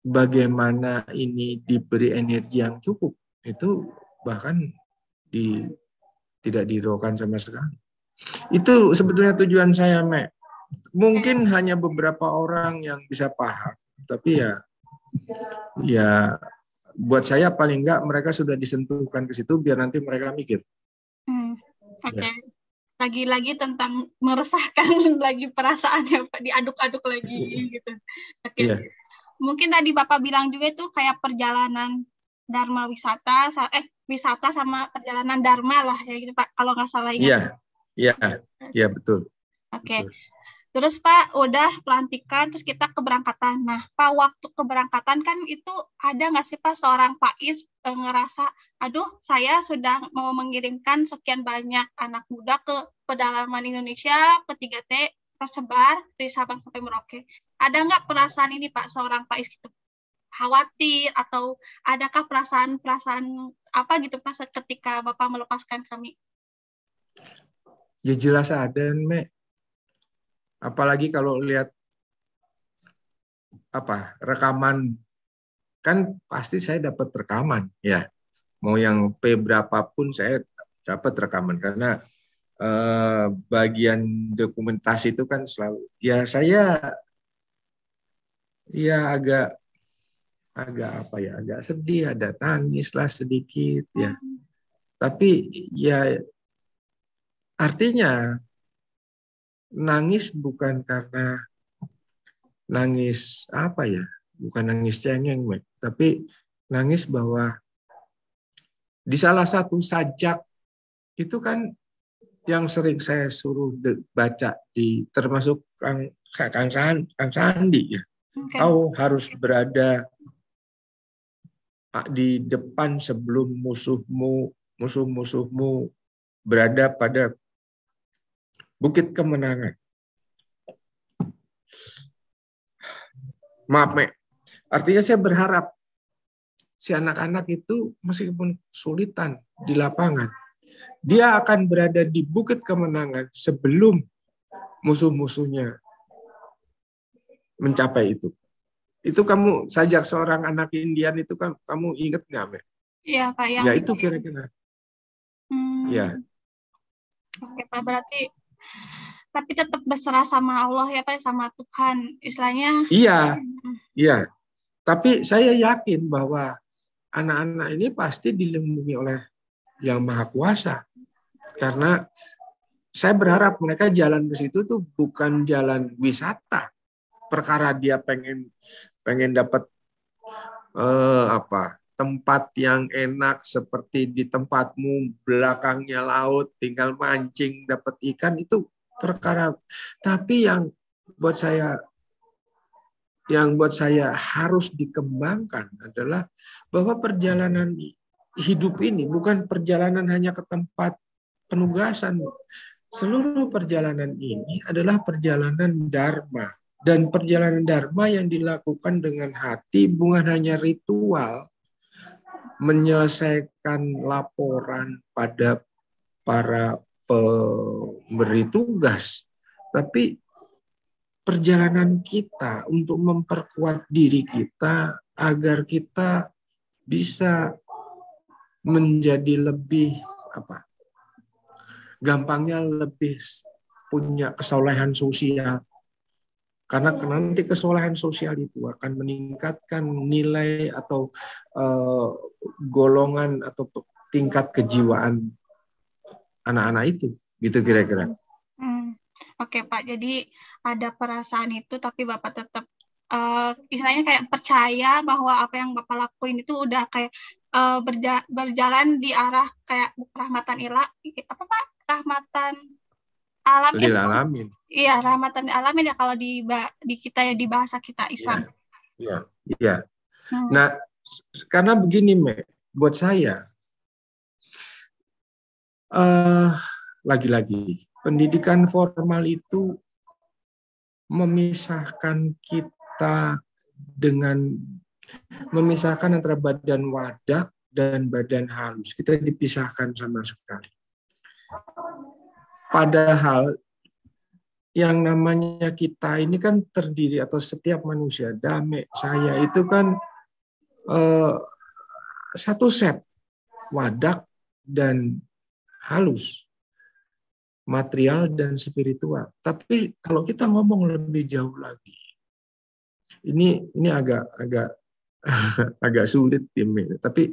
bagaimana ini diberi energi yang cukup, itu bahkan tidak dihiraukan sama sekali. Itu sebetulnya tujuan saya, Mungkin hanya beberapa orang yang bisa paham, tapi ya buat saya paling enggak mereka sudah disentuhkan ke situ biar nanti mereka mikir. Oke. Ya. Lagi-lagi tentang meresahkan lagi perasaannya, Pak, diaduk-aduk lagi gitu. Oke. Yeah. Mungkin tadi Bapak bilang juga itu kayak perjalanan Dharma wisata, wisata sama perjalanan Dharma lah ya gitu, Pak, kalau nggak salah ingat. Iya, betul. Oke. Terus Pak, udah pelantikan, terus kita keberangkatan. Nah, Pak, waktu keberangkatan kan itu ada nggak sih Pak seorang Faiz ngerasa, aduh saya sudah mau mengirimkan sekian banyak anak muda ke pedalaman Indonesia, ke 3T, tersebar dari Sabang sampai Merauke. Ada nggak perasaan ini Pak, seorang Faiz gitu? Khawatir atau adakah perasaan-perasaan apa gitu Pak ketika Bapak melepaskan kami? Ya jelas ada, Apalagi kalau lihat rekaman, kan pasti saya dapat rekaman ya. Mau yang P berapapun saya dapat rekaman karena bagian dokumentasi itu kan selalu ya saya agak sedih, ada nangis lah sedikit ya. Tapi ya artinya nangis bukan karena nangis bukan nangis cengeng, tapi nangis bahwa di salah satu sajak itu kan yang sering saya suruh baca termasuk Kang Sandi ya. Okay. Kau harus berada di depan sebelum musuh-musuhmu berada pada Bukit Kemenangan. Maaf, artinya saya berharap si anak-anak itu meskipun kesulitan di lapangan, dia akan berada di Bukit Kemenangan sebelum musuh-musuhnya mencapai itu. Itu kamu sajak seorang anak Indian itu kan kamu ingat nggak, Iya, Pak. Ya itu kira-kira. Ya. Oke, Pak, berarti tapi tetap berserah sama Allah ya Pak, sama Tuhan istilahnya. Iya. Tapi saya yakin bahwa anak-anak ini pasti dilindungi oleh Yang Maha Kuasa. Karena saya berharap mereka jalan ke situ tuh bukan jalan wisata. Perkara dia pengen pengen dapat tempat yang enak seperti di tempatmu, belakangnya laut, tinggal mancing dapat ikan, itu perkara. Tapi buat saya yang buat saya harus dikembangkan adalah bahwa perjalanan hidup ini bukan perjalanan hanya ke tempat penugasan. Seluruh perjalanan ini adalah perjalanan dharma. Dan perjalanan dharma yang dilakukan dengan hati bukan hanya ritual, menyelesaikan laporan pada para pemberi tugas, tapi perjalanan kita untuk memperkuat diri kita agar kita bisa menjadi lebih gampangnya lebih punya kesolehan sosial. Karena nanti kesolehan sosial itu akan meningkatkan nilai atau golongan atau tingkat kejiwaan anak-anak itu, gitu kira-kira. Oke Pak, jadi ada perasaan itu, tapi Bapak tetap istilahnya kayak percaya bahwa apa yang Bapak lakuin itu udah kayak berjalan di arah kayak rahmatan ilah, apa Pak? Rahmatan alam Lil alamin. Iya, rahmatan alamin ya kalau di kita ya, di bahasa kita Islam. Iya. Nah, karena begini, buat saya lagi-lagi pendidikan formal itu memisahkan antara badan wadak dan badan halus. Kita dipisahkan sama sekali. Padahal yang namanya kita ini kan terdiri, atau setiap manusia, Dame, saya itu kan satu set, wadak dan halus, material dan spiritual. Tapi kalau kita ngomong lebih jauh lagi, ini agak agak sulit, tim. Tapi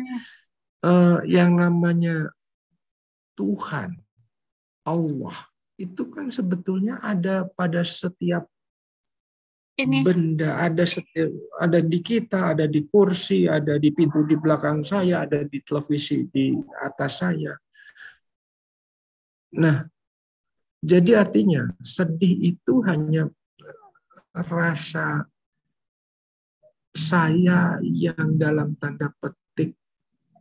yang namanya Tuhan, Allah, itu kan sebetulnya ada pada setiap benda, ada di kita, ada di kursi, ada di pintu di belakang saya, ada di televisi di atas saya. Nah, jadi artinya sedih itu hanya rasa saya yang dalam tanda petik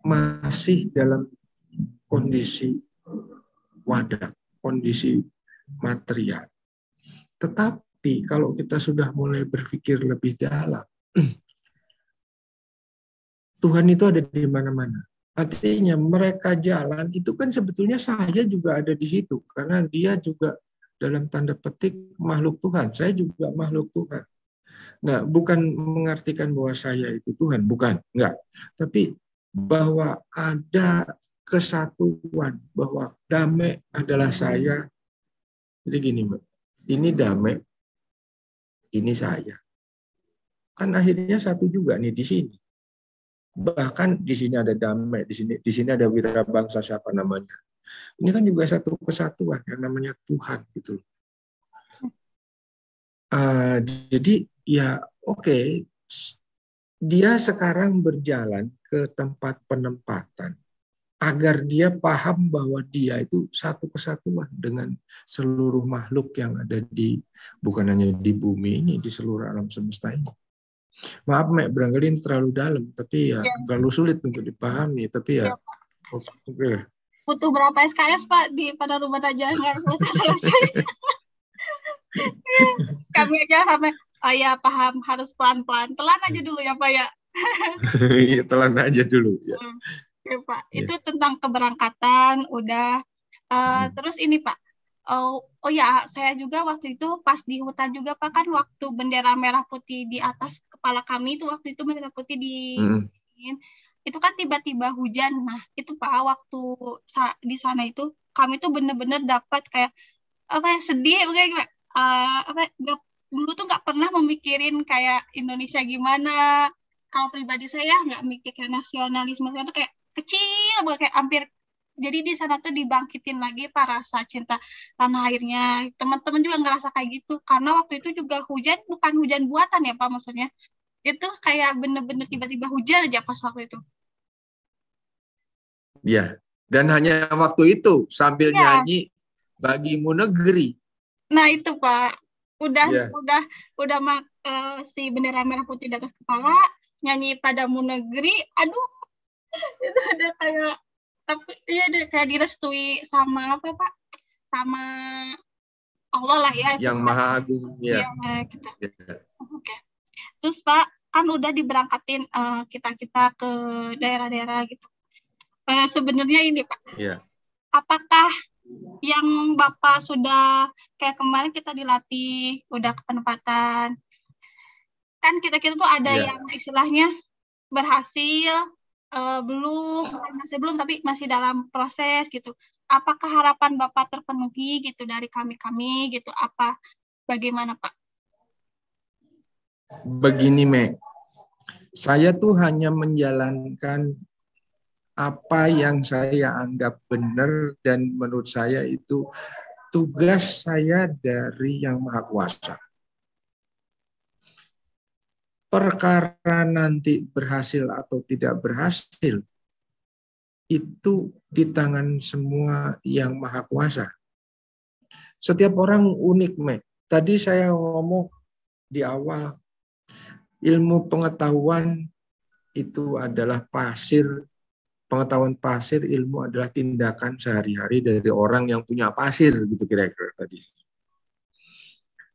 masih dalam kondisi wadah, kondisi material. Tetapi kalau kita sudah mulai berpikir lebih dalam, Tuhan itu ada di mana-mana. Artinya mereka jalan itu kan sebetulnya saya juga ada di situ, karena dia juga dalam tanda petik makhluk Tuhan. Saya juga makhluk Tuhan. Nah, bukan mengartikan bahwa saya itu Tuhan, bukan, enggak. Tapi bahwa ada kesatuan, bahwa Dame adalah saya. Jadi gini, Mbak, ini Dame, ini saya. Kan akhirnya satu juga nih di sini. Bahkan di sini ada Dame, di sini ada Wirabangsa, siapa namanya. Ini kan juga satu kesatuan yang namanya Tuhan gitu. Jadi ya oke, dia sekarang berjalan ke tempat penempatan agar dia paham bahwa dia itu satu kesatuan dengan seluruh makhluk yang ada bukan hanya di bumi ini, di seluruh alam semesta ini. Maaf, Mek, barangkali ini terlalu dalam, tapi ya terlalu sulit untuk dipahami. Tapi ya, oke. Butuh berapa SKS, Pak, pada rumah aja nggak selesai. Kami aja sampai, ya paham, harus pelan-pelan. Telan aja dulu ya, Pak ya. Iya, telan aja dulu. Ya. Oke, Pak. Itu tentang keberangkatan, udah. Terus ini, Pak. Oh ya, saya juga waktu itu pas di hutan juga, Pak, kan waktu bendera merah putih di atas kepala kami itu, waktu itu bendera putih itu kan tiba-tiba hujan. Nah, itu Pak, waktu di sana itu kami tuh bener-bener dapat kayak sedih, dulu tuh nggak pernah memikirin kayak Indonesia gimana. Kalau pribadi saya nggak mikir kayak nasionalisme, saya tuh kayak kecil, kayak hampir. Jadi di sana tuh dibangkitin lagi rasa cinta tanah airnya. Teman-teman juga ngerasa kayak gitu. Karena waktu itu juga hujan, bukan hujan buatan ya Pak, maksudnya. itu kayak bener-bener tiba-tiba hujan aja pas waktu itu. Ya, dan hanya waktu itu sambil Ya, nyanyi Bagimu Negeri. nah itu Pak, udah Ya, si bendera merah putih di atas kepala, nyanyi Padamu Negeri, aduh itu udah kayak, tapi iya deh kayak direstui sama apa Pak, sama Allah lah ya. yang Maha Agung ya. Iya gitu. Ya. Oke. Terus Pak, kan udah diberangkatin kita ke daerah-daerah gitu. Sebenarnya ini Pak, Ya. apakah yang Bapak sudah kayak kemarin kita dilatih, udah ke penempatan, kan kita tuh ada Ya. yang istilahnya berhasil, belum, masih belum, tapi masih dalam proses gitu. Apakah harapan Bapak terpenuhi gitu dari kami gitu? Apa bagaimana Pak? Begini, Mek. Saya tuh hanya menjalankan apa yang saya anggap benar dan menurut saya itu tugas saya dari Yang Maha Kuasa. Perkara nanti berhasil atau tidak berhasil, itu di tangan semua Yang Maha Kuasa. Setiap orang unik, Mek. Tadi saya ngomong di awal, ilmu pengetahuan itu adalah pasir, pengetahuan pasir, ilmu adalah tindakan sehari-hari dari orang yang punya pasir, gitu kira-kira tadi.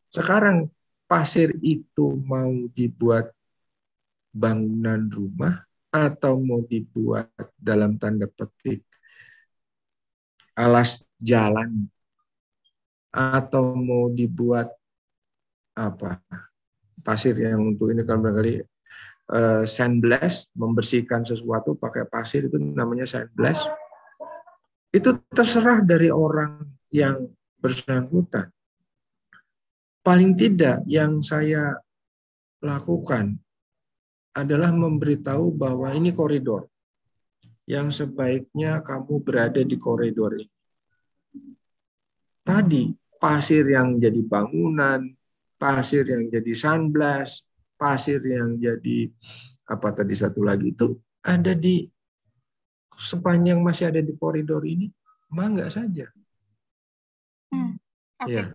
Sekarang pasir itu mau dibuat bangunan rumah atau mau dibuat dalam tanda petik alas jalan atau mau dibuat apa pasir yang untuk ini kan barangkali sandblast, membersihkan sesuatu pakai pasir itu namanya sandblast. Itu terserah dari orang yang bersangkutan. Paling tidak yang saya lakukan adalah memberitahu bahwa ini koridor yang sebaiknya kamu berada di koridor ini. Tadi pasir yang jadi bangunan, pasir yang jadi sandblast, pasir yang jadi apa tadi satu lagi itu ada di sepanjang masih ada di koridor ini, mangga saja. Oke. Ya.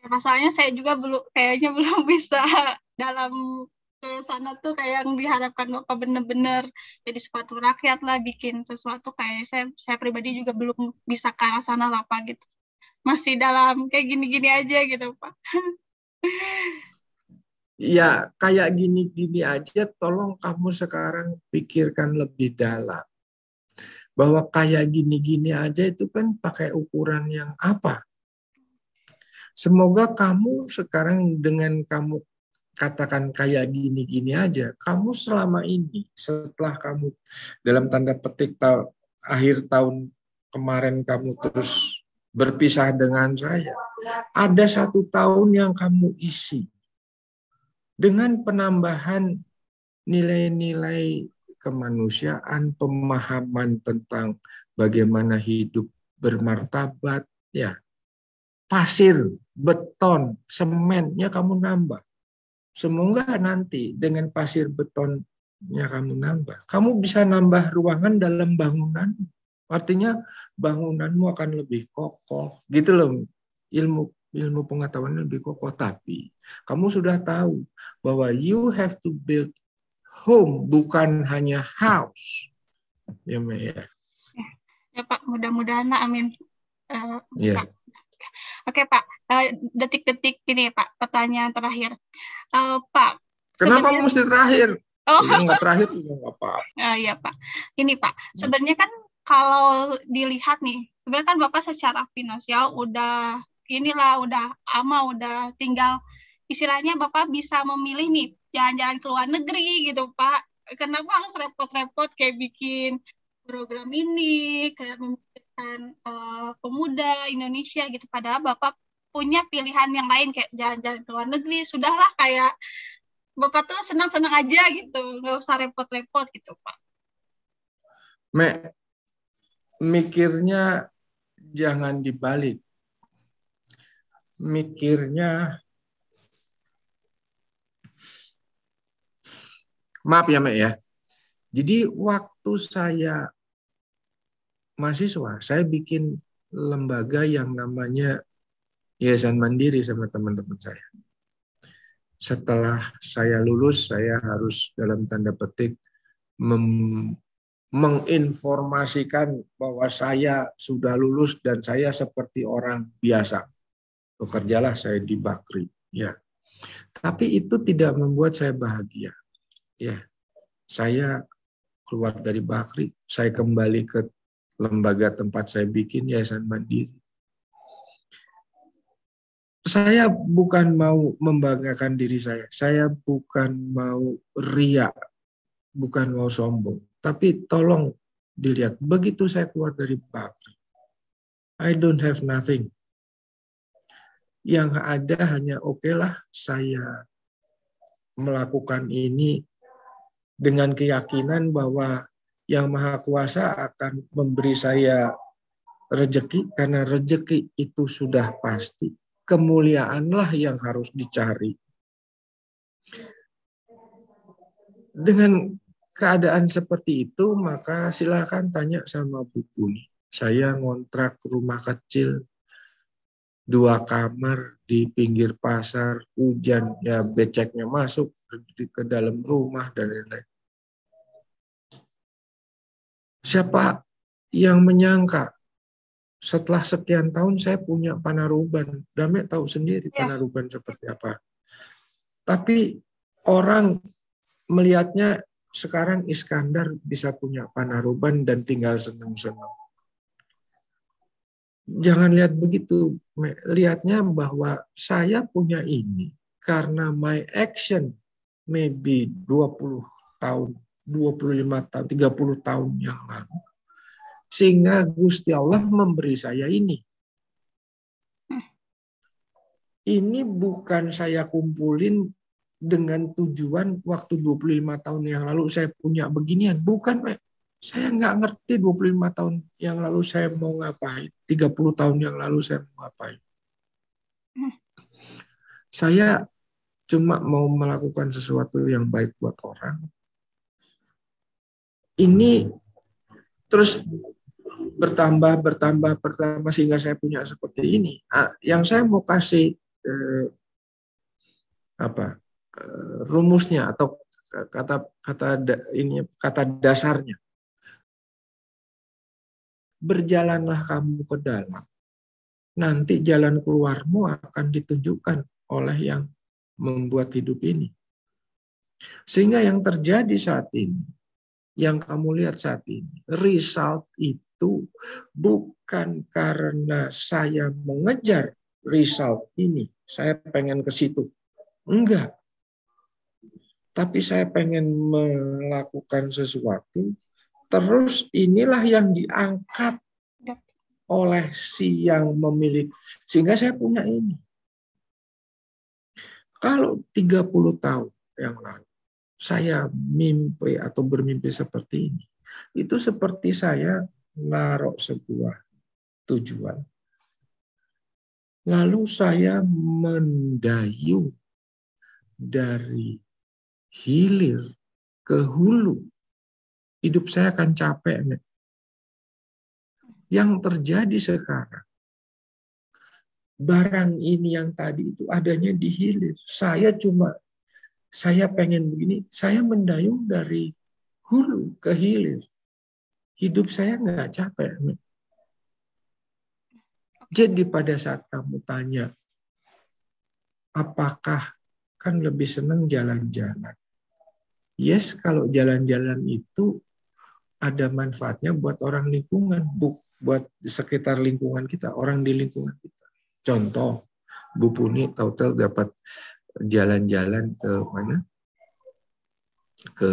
Ya, masalahnya saya juga kayaknya belum bisa dalam ke sana tuh kayak yang diharapkan Bapak bener-bener jadi sepatu rakyat lah, bikin sesuatu kayak saya pribadi juga belum bisa ke arah sana lah Pak gitu. Masih dalam kayak gini-gini aja gitu Pak. Ya, kayak gini-gini aja tolong kamu sekarang pikirkan lebih dalam. Bahwa kayak gini-gini aja itu kan pakai ukuran yang apa? Semoga kamu sekarang dengan kamu katakan kayak gini-gini aja, kamu selama ini setelah kamu dalam tanda petik akhir tahun kemarin kamu terus berpisah dengan saya, ada 1 tahun yang kamu isi dengan penambahan nilai-nilai kemanusiaan, pemahaman tentang bagaimana hidup bermartabat, ya. Pasir, beton, semennya kamu nambah. Semoga nanti dengan pasir betonnya kamu nambah, kamu bisa nambah ruangan dalam bangunan. Artinya bangunanmu akan lebih kokoh. Gitu loh, ilmu pengetahuan lebih kokoh. Tapi kamu sudah tahu bahwa you have to build home, bukan hanya house. Ya, ya. Ya Pak, mudah-mudahan amin bisa. Ya. Oke Pak, detik-detik ini Pak, pertanyaan terakhir. Pak, kenapa mesti terakhir? Oh. Nggak terakhir juga nggak apa-apa. Iya Pak, ini Pak, sebenarnya kan kalau dilihat nih, sebenarnya kan Bapak secara finansial udah tinggal istilahnya Bapak bisa memilih nih jalan-jalan ke luar negeri gitu Pak. Kenapa harus repot-repot kayak bikin program ini, kayak memikirkan pemuda Indonesia gitu, padahal Bapak punya pilihan yang lain kayak jalan-jalan ke luar negeri. Sudahlah kayak Bapak tuh senang-senang aja gitu, nggak usah repot-repot gitu Pak. Mikirnya jangan dibalik. Mikirnya Maaf ya, Mek ya. Jadi waktu saya mahasiswa, saya bikin lembaga yang namanya Yayasan Mandiri sama teman-teman saya. Setelah saya lulus, saya harus dalam tanda petik menginformasikan bahwa saya sudah lulus dan saya seperti orang biasa. Bekerjalah saya di Bakri, ya. Tapi itu tidak membuat saya bahagia. Ya, saya keluar dari Bakri, saya kembali ke lembaga tempat saya bikin Yayasan Mandiri. Saya bukan mau membanggakan diri saya bukan mau riak, bukan mau sombong. Tapi tolong dilihat, begitu saya keluar dari Bakri, I don't have nothing. Yang ada hanya oke lah saya melakukan ini dengan keyakinan bahwa Yang Maha Kuasa akan memberi saya rezeki, karena rezeki itu sudah pasti. Kemuliaanlah yang harus dicari. Dengan keadaan seperti itu, maka silakan tanya sama Bu Puni. Saya ngontrak rumah kecil 2 kamar di pinggir pasar, hujan, ya beceknya masuk ke dalam rumah dan lain-lain. Siapa yang menyangka setelah sekian tahun saya punya Panaruban. Dame tahu sendiri Panaruban seperti apa. Tapi orang melihatnya sekarang Iskandar bisa punya Panaruban dan tinggal senang-senang. Jangan lihat begitu. Lihatnya bahwa saya punya ini karena my action maybe 20 tahun, 25 tahun, 30 tahun yang lalu. Sehingga Gusti Allah memberi saya ini. Ini bukan saya kumpulin dengan tujuan waktu 25 tahun yang lalu saya punya beginian. Bukan, Pak. Saya nggak ngerti 25 tahun yang lalu saya mau ngapain. 30 tahun yang lalu saya mau ngapain. Saya cuma mau melakukan sesuatu yang baik buat orang. Ini terus bertambah sehingga saya punya seperti ini. Yang saya mau kasih rumusnya atau kata dasarnya. Berjalanlah kamu ke dalam. Nanti jalan keluarmu akan ditunjukkan oleh yang membuat hidup ini. Sehingga yang terjadi saat ini, yang kamu lihat saat ini, result itu bukan karena saya mengejar result ini, saya pengen ke situ. Enggak. Tapi saya pengen melakukan sesuatu, terus inilah yang diangkat oleh si yang memiliki, sehingga saya punya ini. Kalau 30 tahun yang lalu, saya mimpi atau bermimpi seperti ini, itu seperti saya naruh sebuah tujuan. Lalu saya mendayu dari hilir ke hulu. Hidup saya akan capek. Nek. Yang terjadi sekarang, barang ini yang tadi itu adanya di hilir. Saya pengen begini, saya mendayung dari hulu ke hilir. Hidup saya nggak capek. Jadi pada saat kamu tanya, apakah kan lebih senang jalan-jalan? Yes, kalau jalan-jalan itu ada manfaatnya buat orang lingkungan, buat sekitar lingkungan kita, orang di lingkungan kita. Contoh, Bu Puni tahu-tahu dapat jalan-jalan ke mana? Ke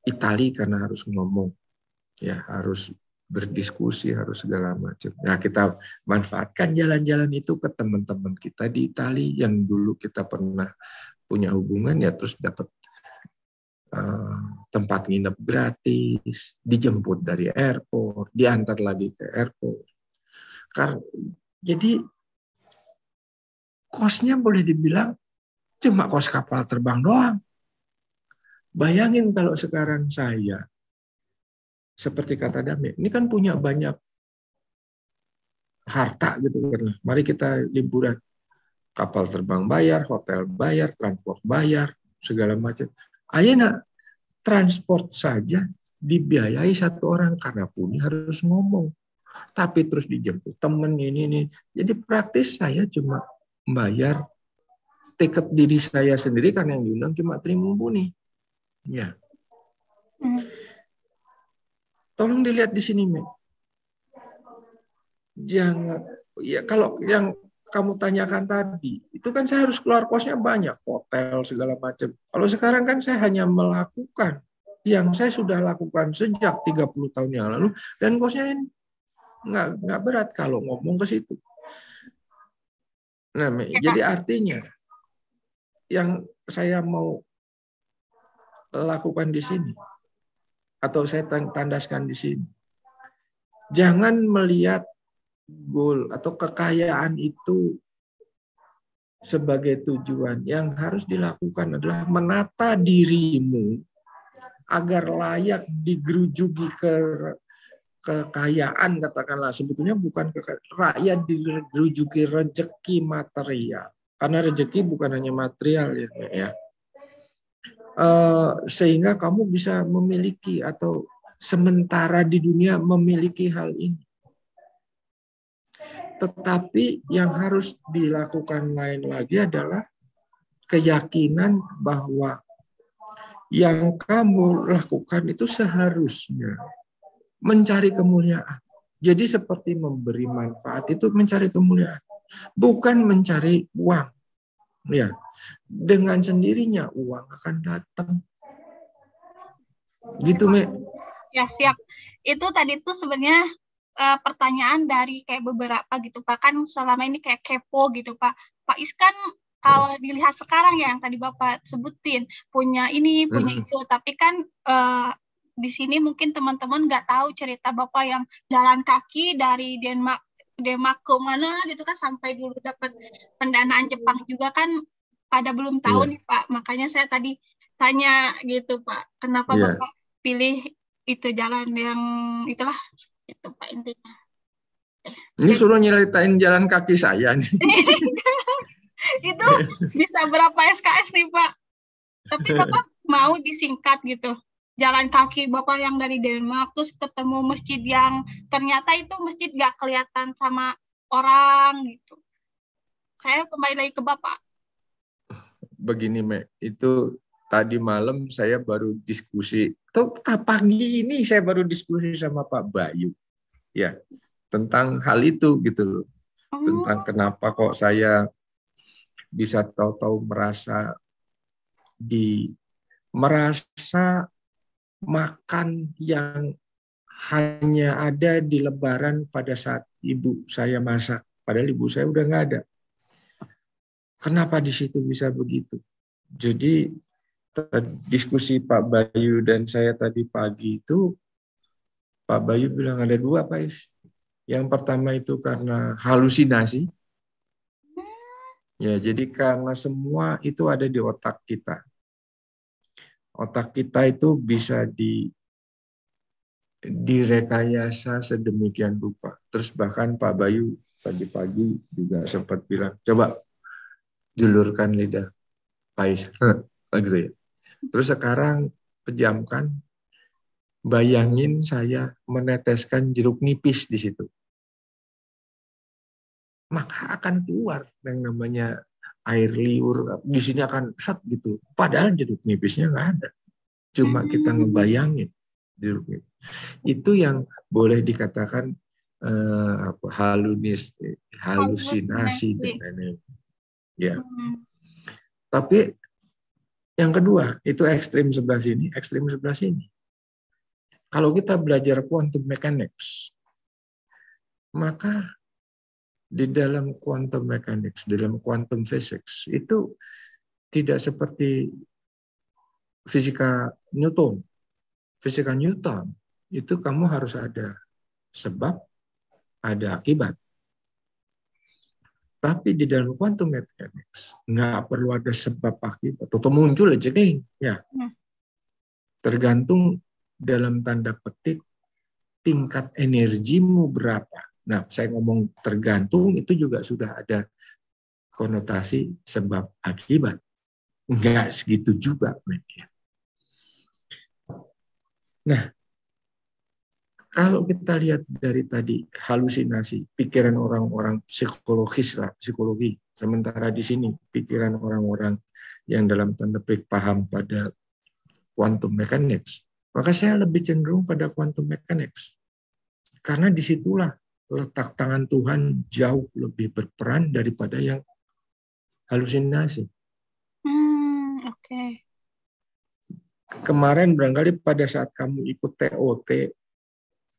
Italia karena harus ngomong, ya harus berdiskusi, harus segala macam. Nah, kita manfaatkan jalan-jalan itu ke teman-teman kita di Italia yang dulu kita pernah punya hubungan, ya terus dapat tempat nginep gratis, dijemput dari airport, diantar lagi ke airport. Jadi, cost-nya boleh dibilang Cuma kos kapal terbang doang. Bayangin kalau sekarang saya, seperti kata Dame, ini kan punya banyak harta gitu kan. Mari kita liburan. Kapal terbang bayar, hotel bayar, transport bayar, segala macam. Ayeuna transport saja dibiayai satu orang karena Puni harus ngomong. Tapi terus dijemput temen ini. Jadi praktis saya cuma bayar tiket diri saya sendiri karena yang diundang cuma Trimumpuni. Ya. Tolong dilihat di sini, Mek. Jangan, ya kalau yang kamu tanyakan tadi, itu kan saya harus keluar kosnya banyak, hotel segala macam. Kalau sekarang kan saya hanya melakukan yang saya sudah lakukan sejak 30 tahun yang lalu, dan kosnya ini nggak berat kalau ngomong ke situ. Nah, jadi artinya yang saya mau lakukan di sini, atau saya tandaskan di sini, jangan melihat goal atau kekayaan itu sebagai tujuan. Yang harus dilakukan adalah menata dirimu agar layak digerujuki ke kekayaan, katakanlah. Sebetulnya bukan rakyat digerujuki rezeki material, karena rezeki bukan hanya material ya. Sehingga kamu bisa memiliki atau sementara di dunia memiliki hal ini. Tetapi yang harus dilakukan lain lagi adalah keyakinan bahwa yang kamu lakukan itu seharusnya mencari kemuliaan. Jadi seperti memberi manfaat itu mencari kemuliaan, bukan mencari uang. Ya, dengan sendirinya uang akan datang. Gitu, Mek. Ya, siap. Itu tadi tuh sebenarnya pertanyaan dari kayak beberapa gitu Pak, kan selama ini kayak kepo gitu Pak. Pak Iskan kalau dilihat sekarang ya yang tadi Bapak sebutin punya ini, punya itu, tapi kan di sini mungkin teman-teman nggak tahu cerita Bapak yang jalan kaki dari Denmark ke mana gitu kan, sampai dulu dapat pendanaan Jepang juga kan, pada belum tahu nih Pak. Makanya saya tadi tanya gitu Pak, kenapa Bapak pilih itu jalan yang itulah. Itu Pak intinya. Ini suruh nyeritain jalan kaki saya nih. Itu bisa berapa SKS nih Pak? Tapi Bapak mau disingkat gitu. Jalan kaki Bapak yang dari Denmark, terus ketemu masjid yang ternyata itu masjid gak kelihatan sama orang gitu. Saya kembali lagi ke Bapak. Begini, Mek. Itu tadi malam saya baru diskusi. Pagi ini saya baru diskusi sama Pak Bayu. Ya, tentang hal itu gitu loh. Tentang kenapa kok saya bisa tahu-tahu merasa makan yang hanya ada di Lebaran pada saat ibu saya masak. Padahal ibu saya udah nggak ada. Kenapa di situ bisa begitu? Jadi diskusi Pak Bayu dan saya tadi pagi itu, Pak Bayu bilang ada dua, Pak Is. Yang pertama itu karena halusinasi. Ya, jadi karena semua itu ada di otak kita. Otak kita itu bisa direkayasa sedemikian rupa. Terus bahkan Pak Bayu tadi pagi juga sempat bilang, coba julurkan lidah, Pak Is. Gitu ya. Terus sekarang pejamkan, bayangin saya meneteskan jeruk nipis di situ. Maka akan keluar yang namanya air liur. Di sini akan set gitu. Padahal jeruk nipisnya nggak ada. Cuma kita ngebayangin jeruk nipis. Itu yang boleh dikatakan halusinasi dengan ini. Ya. Tapi yang kedua, itu ekstrim sebelah sini, ekstrim sebelah sini. Kalau kita belajar quantum mechanics, maka di dalam quantum mechanics, dalam quantum physics, itu tidak seperti fisika Newton. Fisika Newton, itu kamu harus ada sebab, ada akibat. Tapi di dalam quantum mechanics nggak perlu ada sebab akibat atau muncul aja deh, ya. Tergantung dalam tanda petik tingkat energimu berapa. Nah, saya ngomong tergantung itu juga sudah ada konotasi sebab akibat. Enggak segitu juga, ya. Nah, kalau kita lihat dari tadi halusinasi, pikiran orang-orang psikologis lah, psikologi. Sementara di sini pikiran orang-orang yang dalam tanda petik paham pada quantum mechanics, maka saya lebih cenderung pada quantum mechanics. Karena disitulah letak tangan Tuhan jauh lebih berperan daripada yang halusinasi. Oke. Kemarin barangkali pada saat kamu ikut TOT,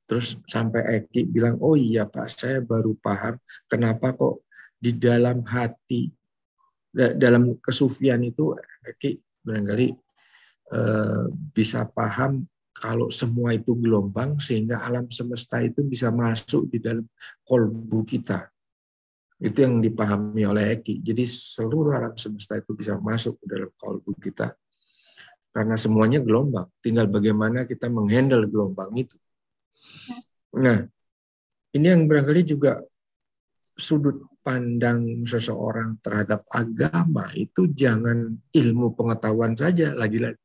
terus sampai Eki bilang, oh iya Pak, saya baru paham kenapa kok di dalam hati, dalam kesufian itu Eki barangkali bisa paham kalau semua itu gelombang sehingga alam semesta itu bisa masuk di dalam kolbu kita. Itu yang dipahami oleh Eki. Jadi seluruh alam semesta itu bisa masuk ke dalam kolbu kita. Karena semuanya gelombang. Tinggal bagaimana kita menghandle gelombang itu. Nah, ini yang barangkali juga sudut pandang seseorang terhadap agama itu jangan ilmu pengetahuan saja, lagi-lagi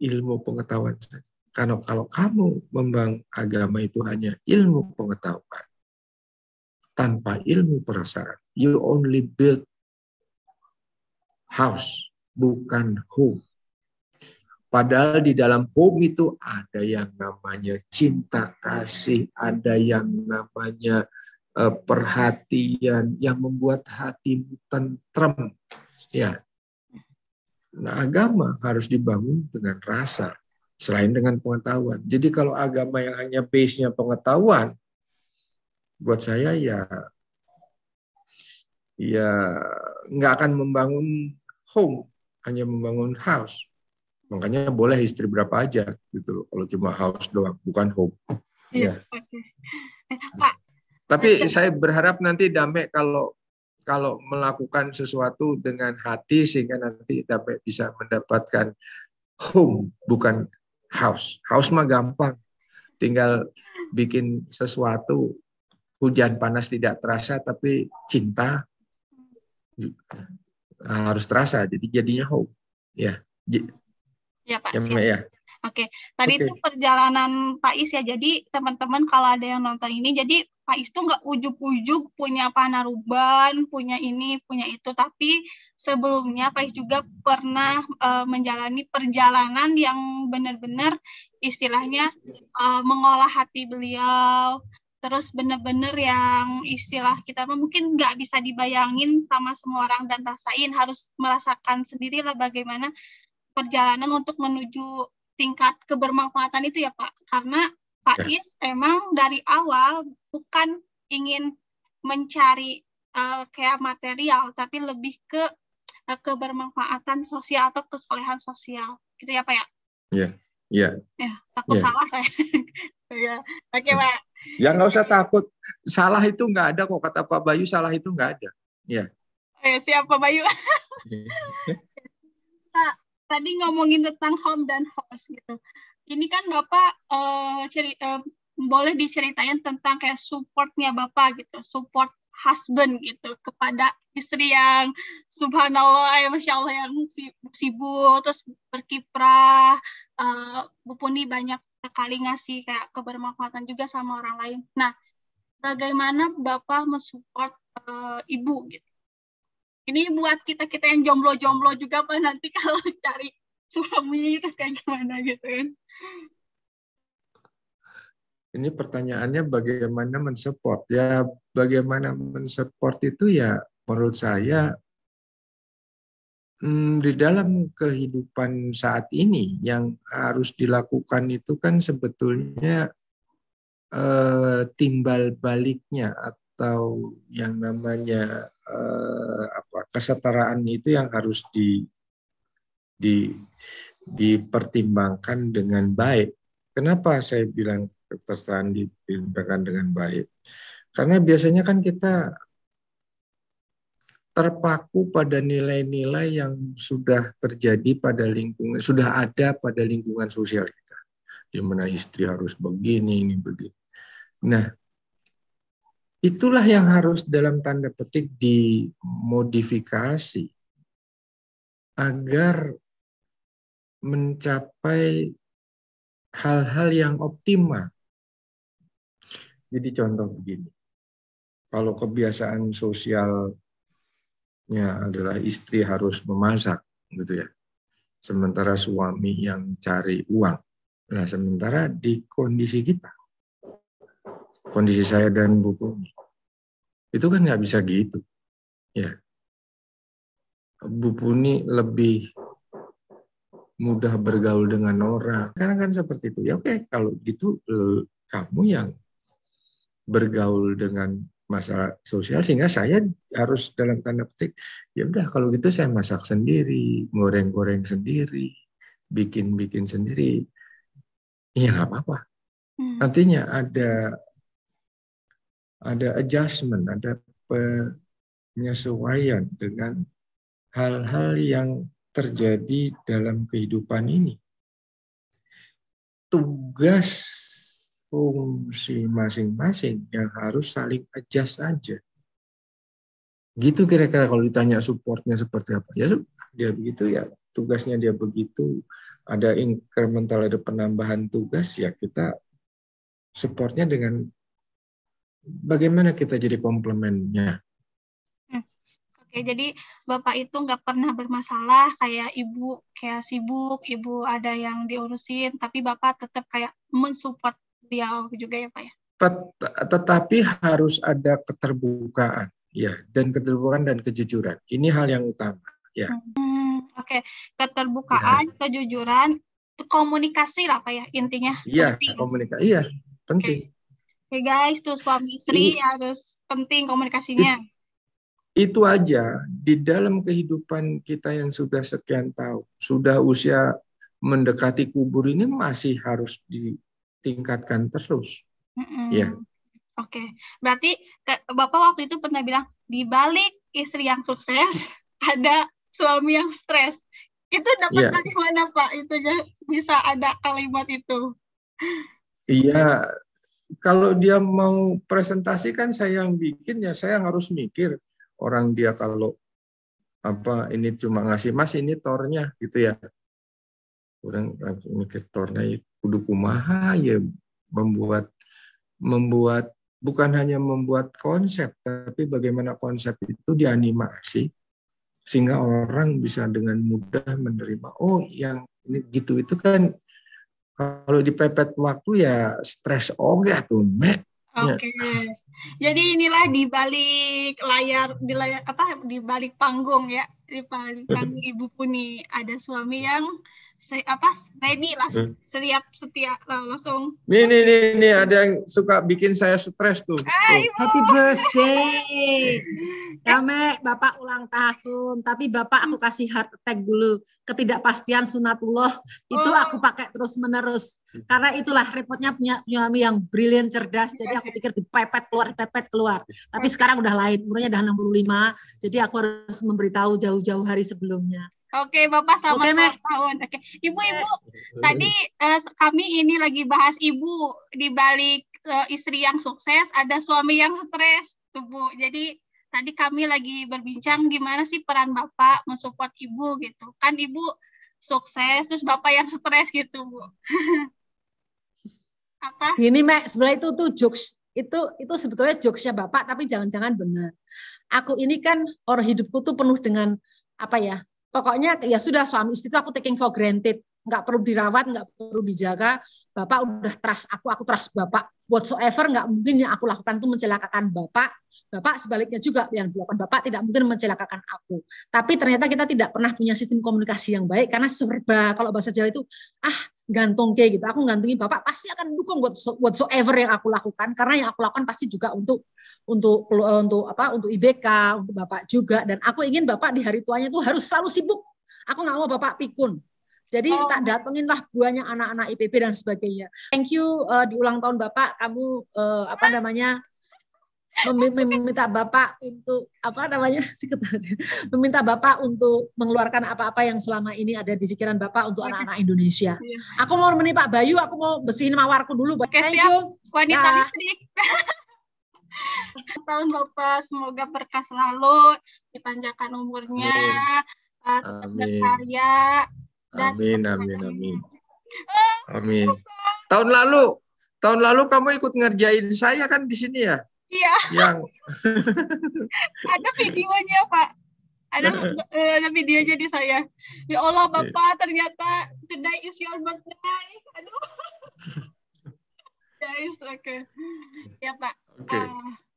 ilmu pengetahuan saja. Karena kalau kamu membangun agama itu hanya ilmu pengetahuan tanpa ilmu perasaan, you only build house, bukan home. Padahal di dalam home itu ada yang namanya cinta kasih, ada yang namanya perhatian yang membuat hatimu tentrem. Ya. Nah, agama harus dibangun dengan rasa, selain dengan pengetahuan. Jadi kalau agama yang hanya base-nya pengetahuan, buat saya ya nggak akan membangun home, hanya membangun house. Makanya boleh istri berapa aja gitu loh, kalau cuma house doang, bukan home. Iya. Ya. Pak. Tapi saya berharap nanti Dame kalau melakukan sesuatu dengan hati sehingga nanti Dame bisa mendapatkan home, bukan house. House mah gampang, tinggal bikin sesuatu, hujan panas tidak terasa, tapi cinta harus terasa. Jadi jadinya home. Ya. Ya Pak, Ya, siap. ya. Oke, tadi itu perjalanan Pak Is ya. Jadi teman-teman kalau ada yang nonton ini, jadi Pak Is tuh nggak ujuk-ujuk punya panaruban, punya ini, punya itu. Tapi sebelumnya Pak Is juga pernah menjalani perjalanan yang benar-benar istilahnya mengolah hati beliau. Terus benar-benar yang istilah kita mungkin nggak bisa dibayangin sama semua orang dan rasain, harus merasakan sendirilah bagaimana perjalanan untuk menuju tingkat kebermanfaatan itu ya Pak. Karena Pak Is emang dari awal bukan ingin mencari kayak material, tapi lebih ke kebermanfaatan sosial atau kesolehan sosial. Gitu ya Pak ya? Iya. Iya. Ya, takut salah saya. Ya. Oke Pak. Ya nggak usah takut. Salah itu nggak ada kok, kata Pak Bayu, salah itu nggak ada. Ya. Siap Pak Bayu. Pak, tadi ngomongin tentang home dan host gitu. Ini kan Bapak boleh diceritain tentang kayak supportnya Bapak gitu, support husband gitu kepada istri yang subhanallah, masya Allah yang sibuk terus berkiprah. Bu Puni banyak sekali ngasih kayak kebermanfaatan juga sama orang lain. Nah, bagaimana Bapak mensupport Ibu gitu? Ini buat kita-kita yang jomblo-jomblo juga Pak, nanti kalau cari suami itu kayak gimana gitu kan. Ini pertanyaannya bagaimana mensupport. Ya bagaimana mensupport itu ya menurut saya di dalam kehidupan saat ini yang harus dilakukan itu kan sebetulnya timbal baliknya atau yang namanya kesetaraan itu yang harus dipertimbangkan dengan baik. Kenapa saya bilang kesetaraan dipertimbangkan dengan baik? Karena biasanya kan kita terpaku pada nilai-nilai yang sudah terjadi pada lingkungan, sudah ada pada lingkungan sosial kita. Di mana istri harus begini, ini begini. Nah, itulah yang harus dalam tanda petik dimodifikasi agar mencapai hal-hal yang optimal. Jadi contoh begini, kalau kebiasaan sosialnya adalah istri harus memasak, gitu ya, sementara suami yang cari uang. Nah, sementara di kondisi kita, kondisi saya dan Bu Puni, itu kan nggak bisa gitu, ya. Bu Puni lebih mudah bergaul dengan orang, karena kan seperti itu. Ya oke, kalau gitu kamu yang bergaul dengan masalah sosial, sehingga saya harus dalam tanda petik, ya udah kalau gitu saya masak sendiri, goreng-goreng sendiri, bikin-bikin sendiri. Ya nggak apa-apa. Artinya ada adjustment, ada penyesuaian dengan hal-hal yang terjadi dalam kehidupan ini. Tugas fungsi masing-masing yang harus saling adjust saja. Gitu kira-kira kalau ditanya supportnya seperti apa. Ya dia begitu ya, tugasnya dia begitu. Ada incremental, ada penambahan tugas, ya kita supportnya dengan bagaimana kita jadi komplemennya. Oke, jadi Bapak itu nggak pernah bermasalah kayak Ibu kayak sibuk, Ibu ada yang diurusin, tapi Bapak tetap kayak mensupport beliau juga ya Pak ya? Tetapi harus ada keterbukaan, ya, dan keterbukaan dan kejujuran. Ini hal yang utama, ya. Oke, keterbukaan, ya. Kejujuran, komunikasi lah Pak ya intinya. Iya, komunikasi, iya penting. Oke guys, tuh suami istri harus penting komunikasinya. Itu aja di dalam kehidupan kita yang sudah sekian tahun, sudah usia mendekati kubur ini masih harus ditingkatkan terus. Ya. Oke, berarti Bapak waktu itu pernah bilang di balik istri yang sukses ada suami yang stres. Itu dapat dari mana Pak? Itu bisa ada kalimat itu? Iya, kalau dia mau presentasi kan saya yang bikin, ya saya harus mikir. Orang dia kalau apa ini cuma ngasih mas ini tornya gitu ya. Orang mikir tornya kudu kumaha ya, membuat bukan hanya membuat konsep, tapi bagaimana konsep itu dianimasi sehingga orang bisa dengan mudah menerima. Oh, yang ini gitu, itu kan kalau dipepet waktu ya stres oge tuh, Mek. Oke. Jadi inilah di balik layar, di balik panggung ya, di balik panggung Ibu Puni ada suami yang ready lah, setiap langsung. Nih ada yang suka bikin saya stres tuh. Happy birthday. Mek, Bapak ulang tahun, tapi Bapak aku kasih heart attack dulu. Ketidakpastian sunatullah itu aku pakai terus menerus. Karena itulah repotnya punya suami yang brilian, cerdas. Jadi aku pikir dipepet keluar. Tapi sekarang udah lain, umurnya udah 65. Jadi aku harus memberitahu jauh-jauh hari sebelumnya. Oke, Bapak selamat tahun. Oke, Ibu, tadi kami ini lagi bahas Ibu di balik istri yang sukses ada suami yang stres, tuh Bu. Jadi tadi kami lagi berbincang gimana sih peran Bapak mensupport Ibu gitu. Kan Ibu sukses, terus Bapak yang stres gitu, Bu. Apa? Gini, Mek, sebenarnya itu tuh jokes. Itu sebetulnya jokesnya Bapak, tapi jangan-jangan benar. Aku ini kan orang hidupku tuh penuh dengan apa ya? Pokoknya ya sudah, suami istri itu aku taking for granted, nggak perlu dirawat, nggak perlu dijaga. Bapak udah trust aku trust Bapak. Whatsoever nggak mungkin yang aku lakukan itu mencelakakan Bapak. Bapak sebaliknya juga yang dilakukan Bapak tidak mungkin mencelakakan aku. Tapi ternyata kita tidak pernah punya sistem komunikasi yang baik karena serba, kalau bahasa Jawa itu gantung kayak gitu. Aku gantungin Bapak pasti akan dukung whatsoever yang aku lakukan, karena yang aku lakukan pasti juga untuk IBK, untuk Bapak juga. Dan aku ingin Bapak di hari tuanya itu harus selalu sibuk. Aku nggak mau Bapak pikun. Jadi tak datengin lah buahnya anak-anak IPB dan sebagainya. Thank you di ulang tahun Bapak, kamu meminta Bapak untuk apa namanya? Meminta Bapak untuk mengeluarkan apa-apa yang selama ini ada di pikiran Bapak untuk anak-anak Indonesia. Aku mau menemani Pak Bayu, aku mau bersihin mawarku dulu. Oke, siap. Wanita listrik. Tahun Bapak semoga berkah selalu, dipanjangkan umurnya, tetap berkarya. Amin, amin, amin. Amin. Tahun lalu kamu ikut ngerjain saya kan di sini ya? Iya. Yang ada videonya, Pak. Ada videonya di saya. Ya Allah, Bapak, ternyata today is your birthday. Aduh. Guys, oke. Ya, Pak.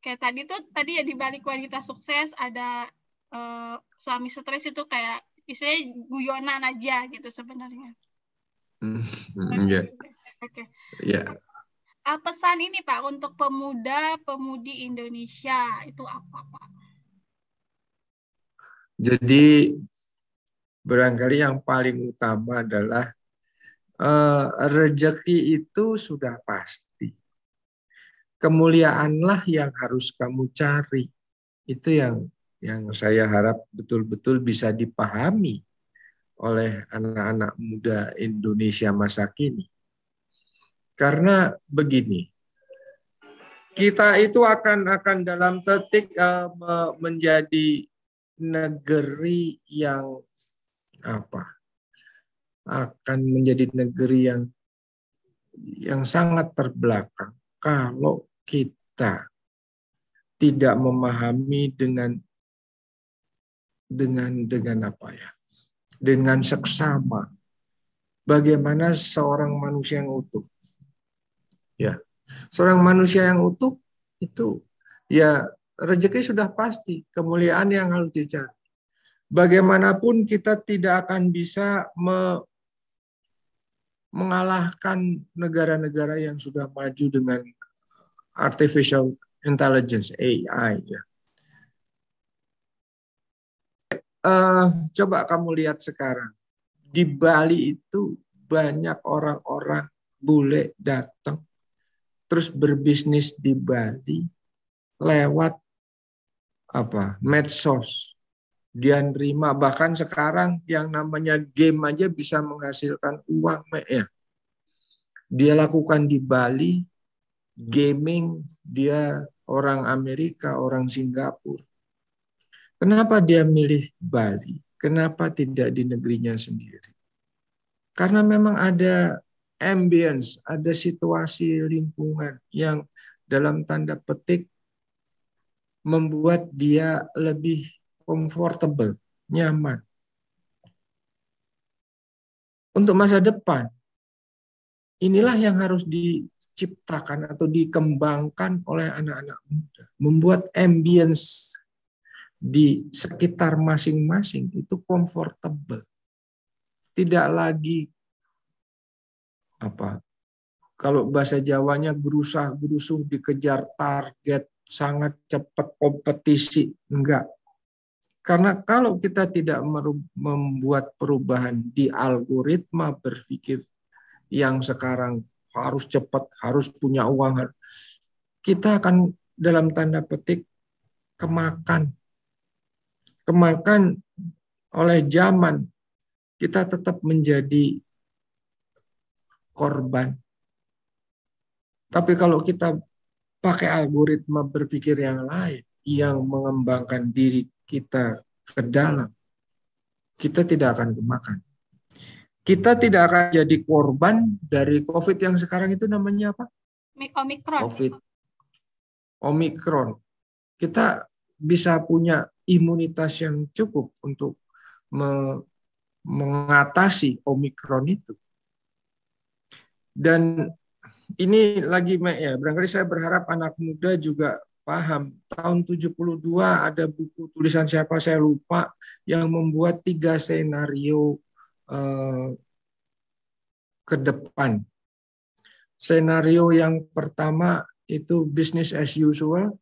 Kayak tadi ya di balik wanita sukses ada suami stres itu kayak istilahnya guyonan aja gitu sebenarnya. Iya. Oke. Iya. Pesan ini Pak untuk pemuda-pemudi Indonesia itu apa Pak? Jadi barangkali yang paling utama adalah rezeki itu sudah pasti. Kemuliaanlah yang harus kamu cari. Itu yang saya harap betul-betul bisa dipahami oleh anak-anak muda Indonesia masa kini. Karena begini, kita itu akan dalam detik menjadi negeri yang akan menjadi negeri yang sangat terbelakang kalau kita tidak memahami dengan seksama bagaimana seorang manusia yang utuh. Ya, seorang manusia yang utuh itu ya rezeki sudah pasti, kemuliaan yang harus dicari. Bagaimanapun kita tidak akan bisa mengalahkan negara-negara yang sudah maju dengan artificial intelligence AI. Ya. Coba kamu lihat sekarang di Bali itu banyak orang-orang bule datang terus berbisnis di Bali lewat medsos. Dia nerima, bahkan sekarang yang namanya game aja bisa menghasilkan uang ya. Dia lakukan di Bali, gaming, dia orang Amerika, orang Singapura. Kenapa dia milih Bali? Kenapa tidak di negerinya sendiri? Karena memang ada ambience, ada situasi lingkungan yang dalam tanda petik membuat dia lebih comfortable, nyaman. Untuk masa depan, inilah yang harus diciptakan atau dikembangkan oleh anak-anak muda. Membuat ambience di sekitar masing-masing itu comfortable. Tidak lagi kalau bahasa Jawanya gerusah-gerusuh dikejar target, sangat cepat kompetisi. Enggak. Karena kalau kita tidak membuat perubahan di algoritma berpikir yang sekarang harus cepat, harus punya uang, kita akan dalam tanda petik kemakan oleh zaman. Kita tetap menjadi korban. Tapi kalau kita pakai algoritma berpikir yang lain, yang mengembangkan diri kita ke dalam, kita tidak akan kemakan. Kita tidak akan jadi korban dari COVID yang sekarang itu namanya apa? Omikron. Kita bisa punya imunitas yang cukup untuk mengatasi Omikron itu. Dan ini lagi ya, barangkali saya berharap anak muda juga paham. Tahun 72 ada buku tulisan siapa saya lupa yang membuat 3 senario ke depan. Senario yang pertama itu business as usual,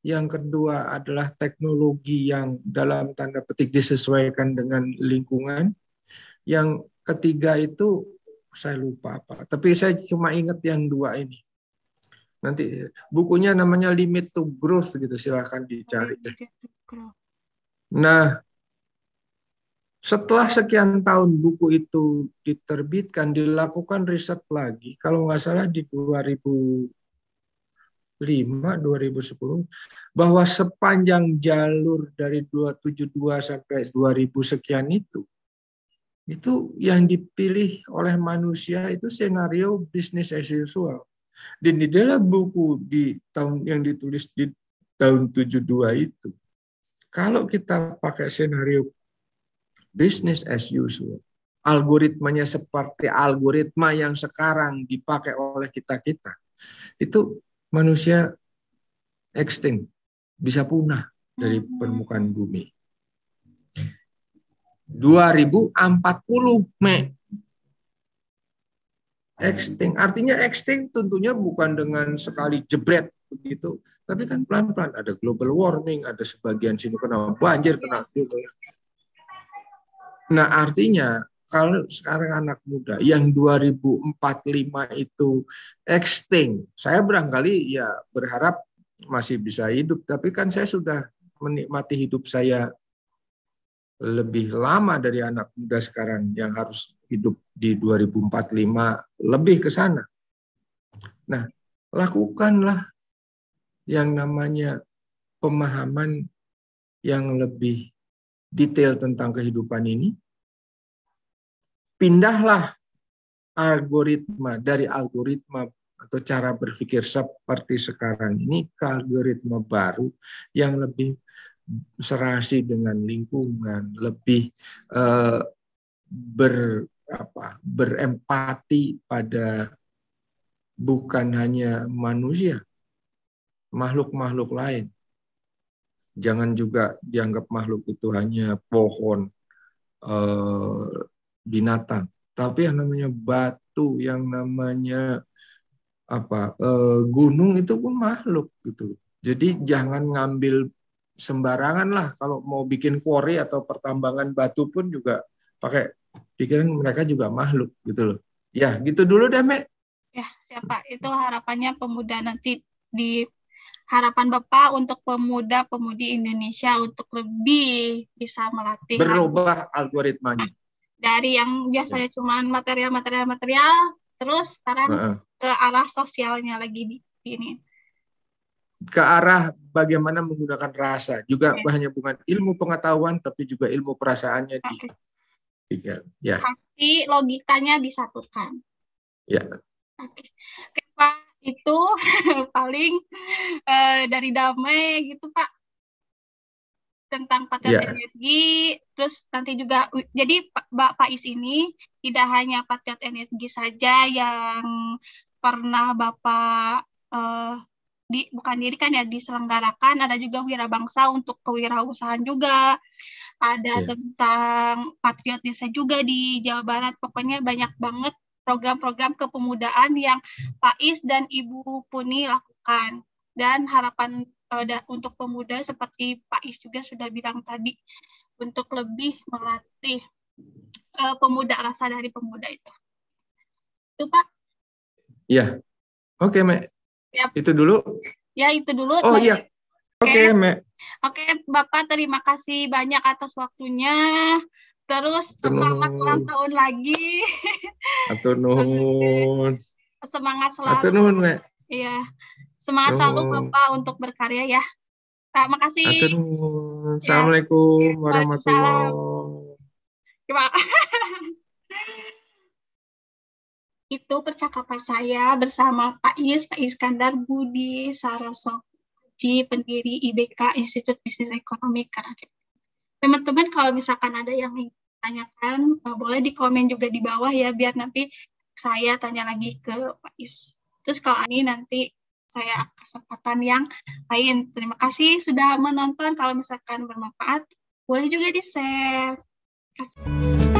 yang kedua adalah teknologi yang dalam tanda petik disesuaikan dengan lingkungan, yang ketiga itu saya lupa apa, tapi saya cuma ingat yang 2 ini. Nanti bukunya namanya Limit to Growth gitu, silahkan dicari. Nah, setelah sekian tahun buku itu diterbitkan, dilakukan riset lagi, kalau nggak salah di 2005, 2010, bahwa sepanjang jalur dari 272 sampai 2000 sekian itu yang dipilih oleh manusia itu skenario business as usual. Dan di dalam buku di tahun yang ditulis di tahun 72 itu, kalau kita pakai skenario business as usual, algoritmanya seperti algoritma yang sekarang dipakai oleh kita-kita, itu manusia extinct, bisa punah dari permukaan bumi. 2040, extinct. Artinya extinct tentunya bukan dengan sekali jebret begitu, tapi kan pelan-pelan. Ada global warming, ada sebagian sini kena banjir, kena gitu. Nah, artinya kalau sekarang anak muda yang 2045 itu extinct, saya barangkali ya berharap masih bisa hidup, tapi kan saya sudah menikmati hidup saya lebih lama dari anak muda sekarang yang harus hidup di 2045 lebih ke sana. Nah, lakukanlah yang namanya pemahaman yang lebih detail tentang kehidupan ini. Pindahlah algoritma dari algoritma atau cara berpikir seperti sekarang ini ke algoritma baru yang lebih serasi dengan lingkungan, lebih berempati pada bukan hanya manusia, makhluk-makhluk lain. Jangan juga dianggap makhluk itu hanya pohon, binatang, tapi yang namanya batu, yang namanya gunung itu pun makhluk gitu. Jadi jangan ngambil sembarangan lah, kalau mau bikin quarry atau pertambangan batu pun juga pakai pikiran mereka juga makhluk gitu loh. Ya, gitu dulu deh, Mek. Ya, siapa? Itu harapannya pemuda nanti, di harapan Bapak untuk pemuda-pemudi Indonesia untuk lebih bisa melatih berubah algoritmanya. Dari yang biasanya cuma material, terus sekarang ke arah sosialnya lagi di ini. Ke arah bagaimana menggunakan rasa, juga hanya bukan ilmu pengetahuan tapi juga ilmu perasaannya ya. Hati, logikanya disatukan. Ya. Oke, Pak, itu paling dari Damai gitu, Pak, tentang Patriot Energi. Terus nanti juga, jadi Pak Faiz ini tidak hanya Patriot Energi saja yang pernah Bapak bukan dirikan ya, diselenggarakan. Ada juga Wirabangsa untuk kewirausahaan juga. Ada tentang Patriot Desa juga di Jawa Barat. Pokoknya banyak banget program-program kepemudaan yang Pak Is dan Ibu Puni lakukan. Dan harapan untuk pemuda seperti Pak Is juga sudah bilang tadi, untuk lebih melatih pemuda, rasa dari pemuda itu. Itu, Pak. Iya. Oke, Mek. Yap. Itu dulu. Ya, itu dulu. Oh iya. Oke, Mek. Oke, Bapak, terima kasih banyak atas waktunya. Terus selamat ulang tahun lagi. Atur nuhun. Semangat selalu. Atur nuhun, Mek. Iya. Semangat selalu Bapak untuk berkarya ya. Terima kasih. Atur nuhun. Assalamualaikum warahmatullahi wabarakatuh. Itu percakapan saya bersama Pak Iskandar Budi Saraswati, pendiri IBK, Institut Bisnis Ekonomi Karaket. Teman-teman, kalau misalkan ada yang ingin tanyakan, boleh di komen juga di bawah ya, biar nanti saya tanya lagi ke Pak Is. Terus kalau ini nanti saya kesempatan yang lain. Terima kasih sudah menonton. Kalau misalkan bermanfaat, boleh juga di-share. Terima kasih.